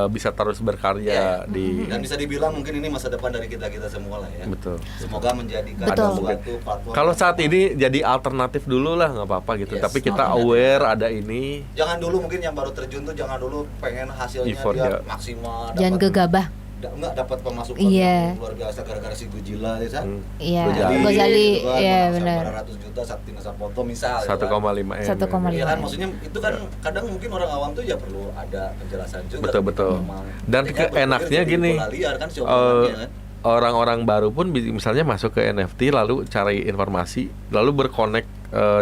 bisa terus berkarya di Dan bisa dibilang mungkin ini masa depan dari kita semua lah ya. betul. Semoga menjadikan Betul. suatu platform. Kalau yang saat memang- ini jadi alternatif dulu lah, nggak apa-apa gitu. Yes. Tapi kita aware ada ini. jangan dulu mungkin yang baru terjun tuh jangan dulu pengen hasilnya Euphoria. dia maksimal. Jangan dapat- gegabah. Enggak dapat pemasukan Iya. yang luar biasa gara-gara si Godzilla ya kan. Iya, Gojali. Gojali, gitu kan, iya menang benar. 900 juta satu foto misal. 1,5 M. 1,5. Iya kan, maksudnya itu kan kadang mungkin orang awam tuh ya perlu ada penjelasan juga. Betul, betul. Memang. Dan Ketika keenaknya berpikir jadi gini, bola liar kan si omongannya kan. orang-orang baru pun misalnya masuk ke NFT lalu cari informasi, lalu berconnect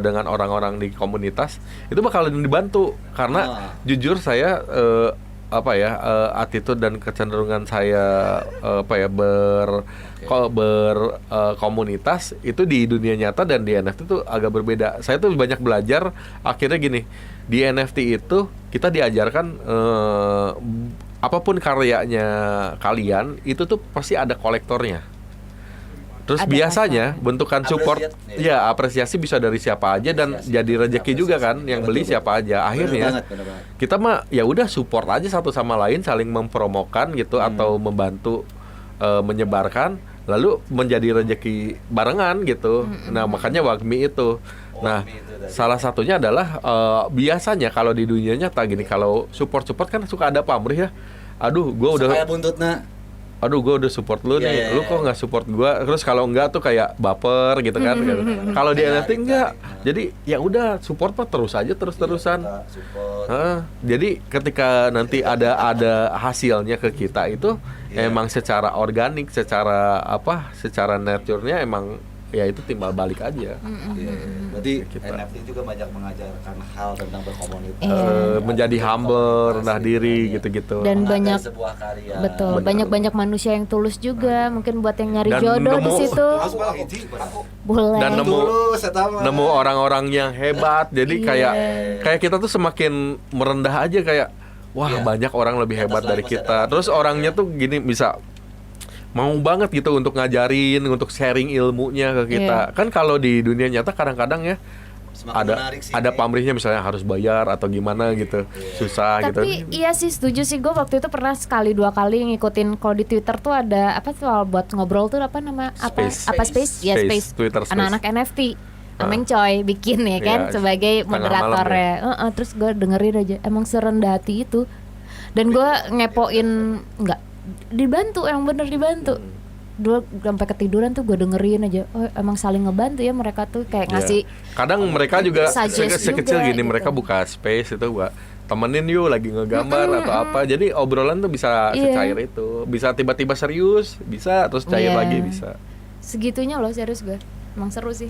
dengan orang-orang di komunitas, itu bakalan dibantu karena jujur saya attitude dan kecenderungan saya komunitas itu di dunia nyata dan di NFT itu agak berbeda. Saya tuh banyak belajar akhirnya gini, di NFT itu kita diajarkan apapun karyanya kalian itu tuh pasti ada kolektornya. Terus Ada biasanya bentukan support Apresiasi. apresiasi bisa dari siapa aja dan Apresiasi. jadi rezeki juga kan, yang beli siapa aja. Akhirnya Bener banget. kita mah ya udah support aja satu sama lain, saling mempromokan gitu atau membantu menyebarkan, lalu menjadi rezeki barengan gitu. Nah makanya Wagmi itu. Nah Wagmi itu tadi. salah satunya adalah biasanya kalau di dunia nyata gini, kalau support kan suka ada pamrih ya. Aduh, gue udah Kayak buntutna. support lu nih, Iya, lu kok nggak support gua? Terus kalau enggak tuh kayak baper gitu kan. Kalau di NFT enggak, jadi ya udah support mah terus aja terus-terusan. Kita support. Jadi ketika nanti ada hasilnya ke kita itu emang secara organik, secara nature-nya emang ya itu timbal balik aja. Iya. Berarti Kita. NFT juga banyak mengajarkan hal tentang berkomunitas. Iya. Menjadi humble, rendah diri gitu-gitu. Dan Menghargai banyak sebuah karya. betul, Benar. banyak manusia yang tulus juga, mungkin buat yang nyari Dan jodoh di nemu- situ. Mas Bang, hiji, aku Boleh. Dan nemu orang-orang yang hebat. Jadi kayak kita tuh semakin merendah aja, kayak wah Iya. banyak orang lebih Di atas hebat langit dari masih kita. ada Terus langit. orangnya tuh gini, bisa mau banget gitu untuk ngajarin, untuk sharing ilmunya ke kita. Kan kalau di dunia nyata kadang-kadang ya Semakin menarik sih ada ini. pamrihnya, misalnya harus bayar atau gimana gitu. Susah Tapi gitu. iya sih, setuju sih, gue waktu itu pernah sekali dua kali ngikutin. Kalau di Twitter tuh ada apa soal buat ngobrol tuh apa nama Space. Space ya Space, Space, Twitter Space. anak-anak NFT. Ameng Coy bikin ya kan Iya, sebagai tengah moderatornya. malam Terus gue dengerin aja, emang serendah hati itu. Dan gue ngepoin, nggak dibantu, emang bener dibantu. Dua sampai ketiduran tuh gue dengerin aja. Oh emang saling ngebantu ya mereka tuh, kayak Ya. ngasih. Kadang mereka juga Suggest sekecil juga gini, gitu. mereka buka space itu buat temenin yuk lagi ngegambar atau apa. Jadi obrolan tuh bisa Iya. secair itu. Bisa tiba-tiba serius, bisa terus cair Iya. lagi bisa. Segitunya loh, serius gue. Emang seru sih.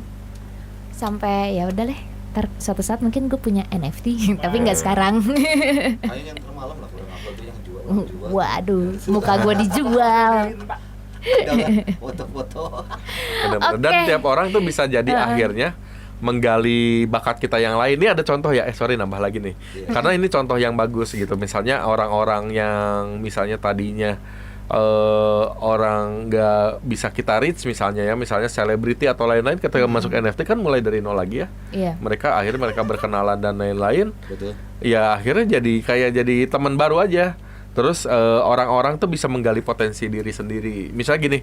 Sampai ya udah deh. Ntar suatu saat mungkin gue punya NFT, tapi nggak sekarang. Ayo yang malam lah kurang upload tuh yang jual. Waduh, muka gue dijual. Jangan foto-foto. Benar-benar. Dan Oke. tiap orang tuh bisa jadi akhirnya menggali bakat kita yang lain. Ini ada contoh ya, sorry nambah lagi nih. Karena ini contoh yang bagus gitu. Misalnya orang-orang yang misalnya tadinya orang nggak bisa kita reach misalnya ya, misalnya selebriti atau lain-lain, ketika masuk NFT kan mulai dari nol lagi ya. Iya. Akhirnya mereka berkenalan dan lain-lain. Betul. Ya akhirnya jadi teman baru aja. Terus orang-orang tuh bisa menggali potensi diri sendiri. Misalnya gini,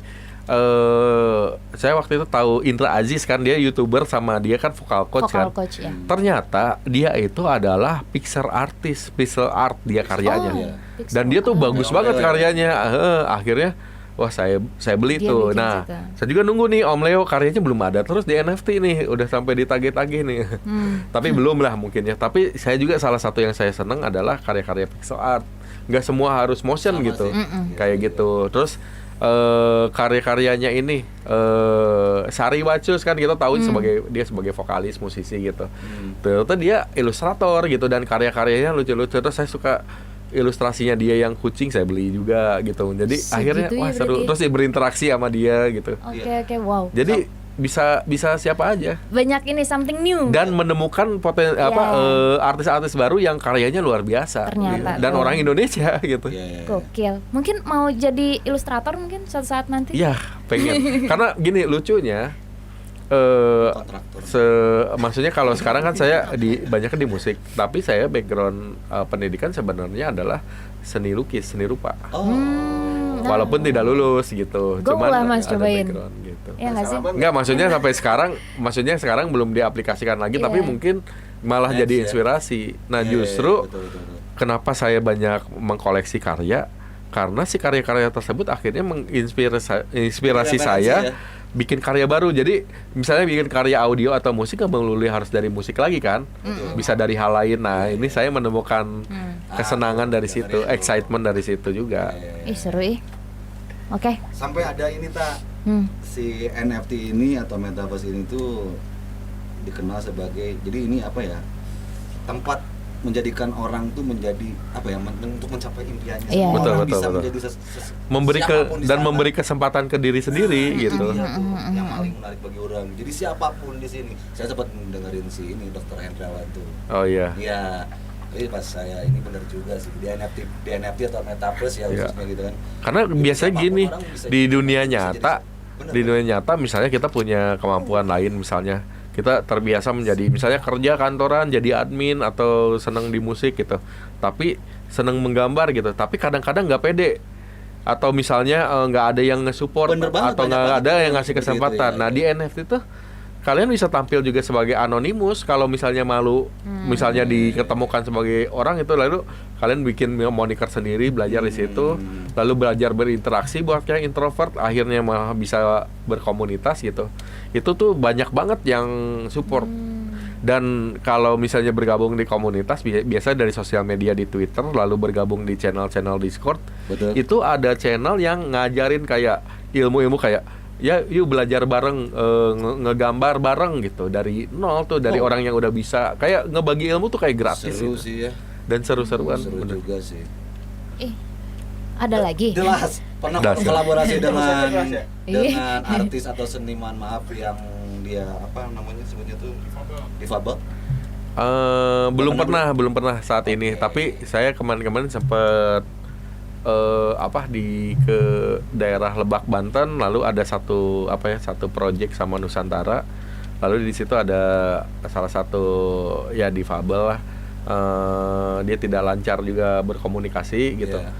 saya waktu itu tahu Indra Aziz kan, dia YouTuber sama dia kan vocal coach Vokal kan. coach ya. Ternyata dia itu adalah pixel artist, pixel art dia karyanya. Oh, iya. Dan dia tuh bagus Fenomena banget ya. karyanya. Akhirnya wah saya beli Dia tuh. bikin Nah, situ. saya juga nunggu nih Om Leo karyanya belum ada terus di NFT nih, udah sampai ditagih-tagih nih. Tapi belum lah mungkin ya. Tapi saya juga salah satu yang saya seneng adalah karya-karya pixel art. Nggak semua harus motion Sama gitu, sih. kayak gitu. Terus karya-karyanya ini Sari Bacus kan kita tahu dia sebagai vokalis musisi gitu. Ternyata dia ilustrator gitu dan karya-karyanya lucu-lucu. Terus saya suka ilustrasinya dia yang kucing, saya beli juga gitu. Jadi Segitu akhirnya ya wah seru. berarti? Terus dia berinteraksi sama dia gitu. Oke, wow. Jadi bisa siapa aja Banyak ini something new. dan menemukan artis-artis baru yang karyanya luar biasa. Ternyata. Dan orang Indonesia gitu. Iya. Gokil. Mungkin mau jadi ilustrator mungkin suatu saat nanti. Iya, pengen. Karena gini lucunya Kontraktor. maksudnya kalau sekarang kan saya banyak di musik, tapi saya background pendidikan sebenarnya adalah seni lukis, seni rupa. Oh. Walaupun tidak lulus gitu. Go lah, Mas, ada cobain. background gitu. Ya nggak sih? Enggak, maksudnya sampai sekarang belum diaplikasikan lagi, Iya. tapi mungkin malah Next, jadi ya. inspirasi. Nah, Iya, justru betul. kenapa saya banyak mengkoleksi karya? Karena si karya-karya tersebut akhirnya menginspirasi Referensi saya ya. bikin karya baru. Jadi misalnya bikin karya audio atau musik nggak melulu harus dari musik lagi kan, bisa dari hal lain. Nah ini saya menemukan kesenangan dari dari situ, itu. excitement dari situ juga. Ih seru ih. Oke. Sampai ada ini si NFT ini atau metaverse ini tuh dikenal sebagai, jadi ini apa ya, tempat menjadikan orang tuh menjadi apa ya, untuk mencapai impiannya. Iya. Semua Betul, orang betul, bisa betul. menjadi Memberi siapapun di sana. memberi kesempatan ke diri sendiri gitu. Iya tuh, yang paling menarik bagi orang. Jadi siapapun di sini, saya sempat mendengarin si ini Dr. Hendrawan tuh. Oh iya. Iya. Jadi pas saya ini benar juga sih di NFT atau metaverse ya Iya. khususnya gitu kan. Karena Jadi biasanya siapapun gini, orang bisa di dunia bisa nyata, jadi- bener, di dunia nyata misalnya kita punya kemampuan lain, misalnya kita terbiasa menjadi misalnya kerja kantoran jadi admin atau seneng di musik gitu, tapi seneng menggambar gitu, tapi kadang-kadang nggak pede atau misalnya nggak ada yang nge-support Bener banget, atau banyak nggak banget ada tuh yang ngasih seperti itu kesempatan. ya. Nah di NFT tuh kalian bisa tampil juga sebagai anonimus kalau misalnya malu, misalnya diketemukan sebagai orang itu, lalu kalian bikin moniker sendiri, belajar di situ, lalu belajar berinteraksi buat yang introvert, akhirnya malah bisa berkomunitas gitu. Itu tuh banyak banget yang support. Dan kalau misalnya bergabung di komunitas, biasa dari sosial media di Twitter, lalu bergabung di channel-channel Discord, Betul. itu ada channel yang ngajarin kayak ilmu-ilmu kayak ya yuk belajar bareng, ngegambar bareng gitu dari nol tuh, dari orang yang udah bisa, kayak ngebagi ilmu tuh kayak gratis Seru gitu. sih ya. Dan seru-seruan Seru bener. juga sih. Ih. Ada lagi? Jelas pernah Das. kolaborasi dengan Iya. artis atau seniman yang dia apa namanya sebutnya tuh difabel. Belum pernah saat ini, tapi saya kemarin sempet ke daerah Lebak Banten, lalu ada satu project sama Nusantara, lalu di situ ada salah satu ya difabel lah, dia tidak lancar juga berkomunikasi gitu. Iya.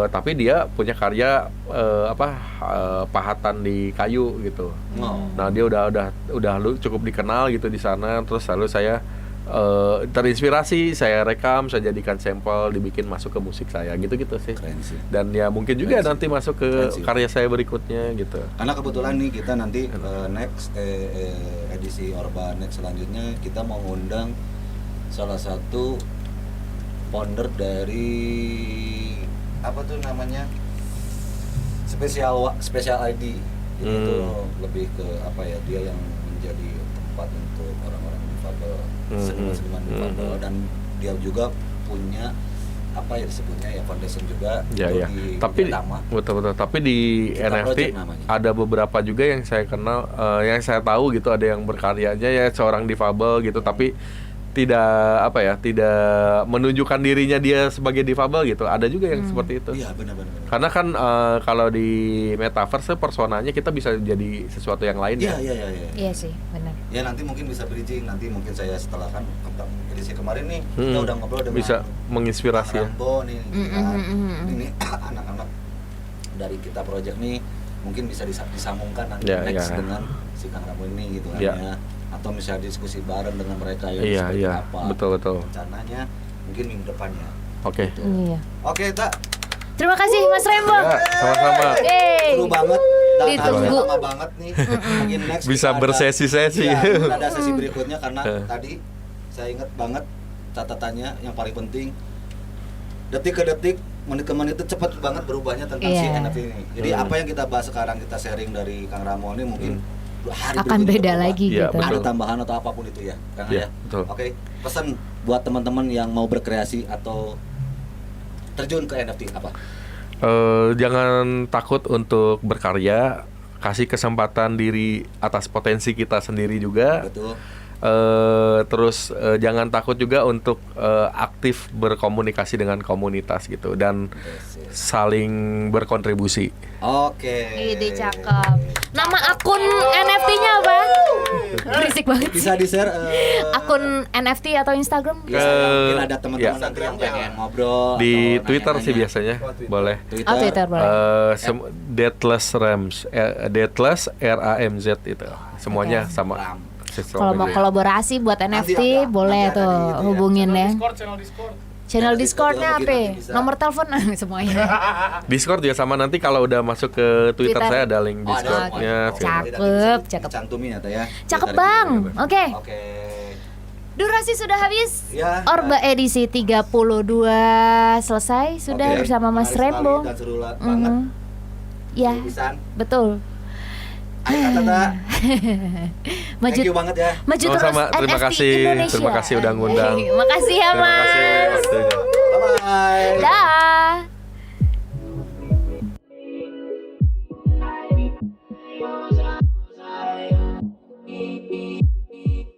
Tapi dia punya karya pahatan di kayu gitu. Oh. Nah dia udah cukup dikenal gitu di sana. Terus lalu saya terinspirasi, saya rekam, saya jadikan sampel, dibikin masuk ke musik saya gitu sih. Keren sih. Dan ya mungkin juga Keren sih. nanti masuk ke Keren sih. karya saya berikutnya gitu. Karena kebetulan nih kita nanti next edisi Orba Next selanjutnya kita mau ngundang salah satu founder dari apa tuh namanya special ID. Jadi itu lebih ke apa ya, dia yang menjadi tempat untuk orang-orang difabel, seniman-seniman difabel, dan dia juga punya apa ya disebutnya ya foundation juga Ya untuk ya. di Tapi Vietnam. betul. Tapi di Kita NFT project namanya. ada beberapa juga yang saya kenal, yang saya tahu gitu, ada yang berkaryanya ya seorang difabel gitu, tapi tidak menunjukkan dirinya dia sebagai difabel gitu. Ada juga yang seperti itu. Iya benar-benar. Karena kan kalau di metaverse personanya kita bisa jadi sesuatu yang lain Iya. ya. Iya sih, benar. Ya nanti mungkin bisa bridging, nanti mungkin saya setelah kan edisi kemarin nih kita udah ngobrol dengan bisa menginspirasi ya. Kang Rambo nih, kan. Ini anak-anak dari kita project nih mungkin bisa disambungkan nanti Ya, next ya. dengan si Kang Rambo ini gitu kan Ya. ya. Atau misalnya diskusi bareng dengan mereka ya Iya, seperti iya. apa Betul. rencananya mungkin minggu depannya. Oke. Iya. Oke, Tak. Terima kasih Mas Rembo. Ya, sama-sama. Yeay. Seru banget. Ditunggu. Lama banget nih. Mungkin next Bisa kita ada- bersesi-sesi. Iya, ada sesi berikutnya karena tadi saya ingat banget catatannya yang paling penting. Detik ke detik, menit ke menit itu cepat banget berubahnya tentang si Iya. NFT ini. Jadi apa yang kita bahas sekarang, kita sharing dari Kang Ramo ini mungkin hari Akan berikutnya beda berubah. lagi Iya, gitu. betul. Ada tambahan atau apapun itu ya, Kang Iya, ya. betul. Oke, pesan buat teman-teman yang mau berkreasi atau terjun ke NFT apa? Jangan takut untuk berkarya, kasih kesempatan diri atas potensi kita sendiri juga. Betul. Terus jangan takut juga untuk aktif berkomunikasi dengan komunitas gitu dan saling berkontribusi. Oke. Ide cakep. Nama akun NFT-nya apa? Berisik banget sih. Bisa di-share Akun NFT atau Instagram? bisa, mungkin ada teman-teman ya. nanti yang pengen ngobrol Di atau Twitter sih nanya-nanya. biasanya boleh. Twitter. Oh, Twitter boleh. Deathless Rams, Deathless RAMZ itu semuanya Oke. sama. Ram. Kalau mau kolaborasi buat Nanti NFT ada- boleh nanti ada tuh di itu ya. hubungin ya. Channel Discord. Channel Channel Discordnya Discord apa? mungkin nanti bisa. Nomor telepon semuanya. Discord juga sama, nanti kalau udah masuk ke Twitter Twitter. saya ada link Oh, ada Discordnya. semuanya. Cakep, Nanti bisa cakep. dicantumin ya, Teh ya. Cakep Dari bang. video. Oke. Oke. Durasi sudah habis. Ya. Orba edisi 32 selesai sudah Oke. bersama Mas Menarik sekali Rembo. dan seru banget. Mhm. Ya, Pisan. betul. Ayo Tata. Maju Thank you banget ya. maju terus Sama-sama, terima NFT kasih. Indonesia. Terima kasih udah ngundang. Makasih ya Terima kasih, Mas.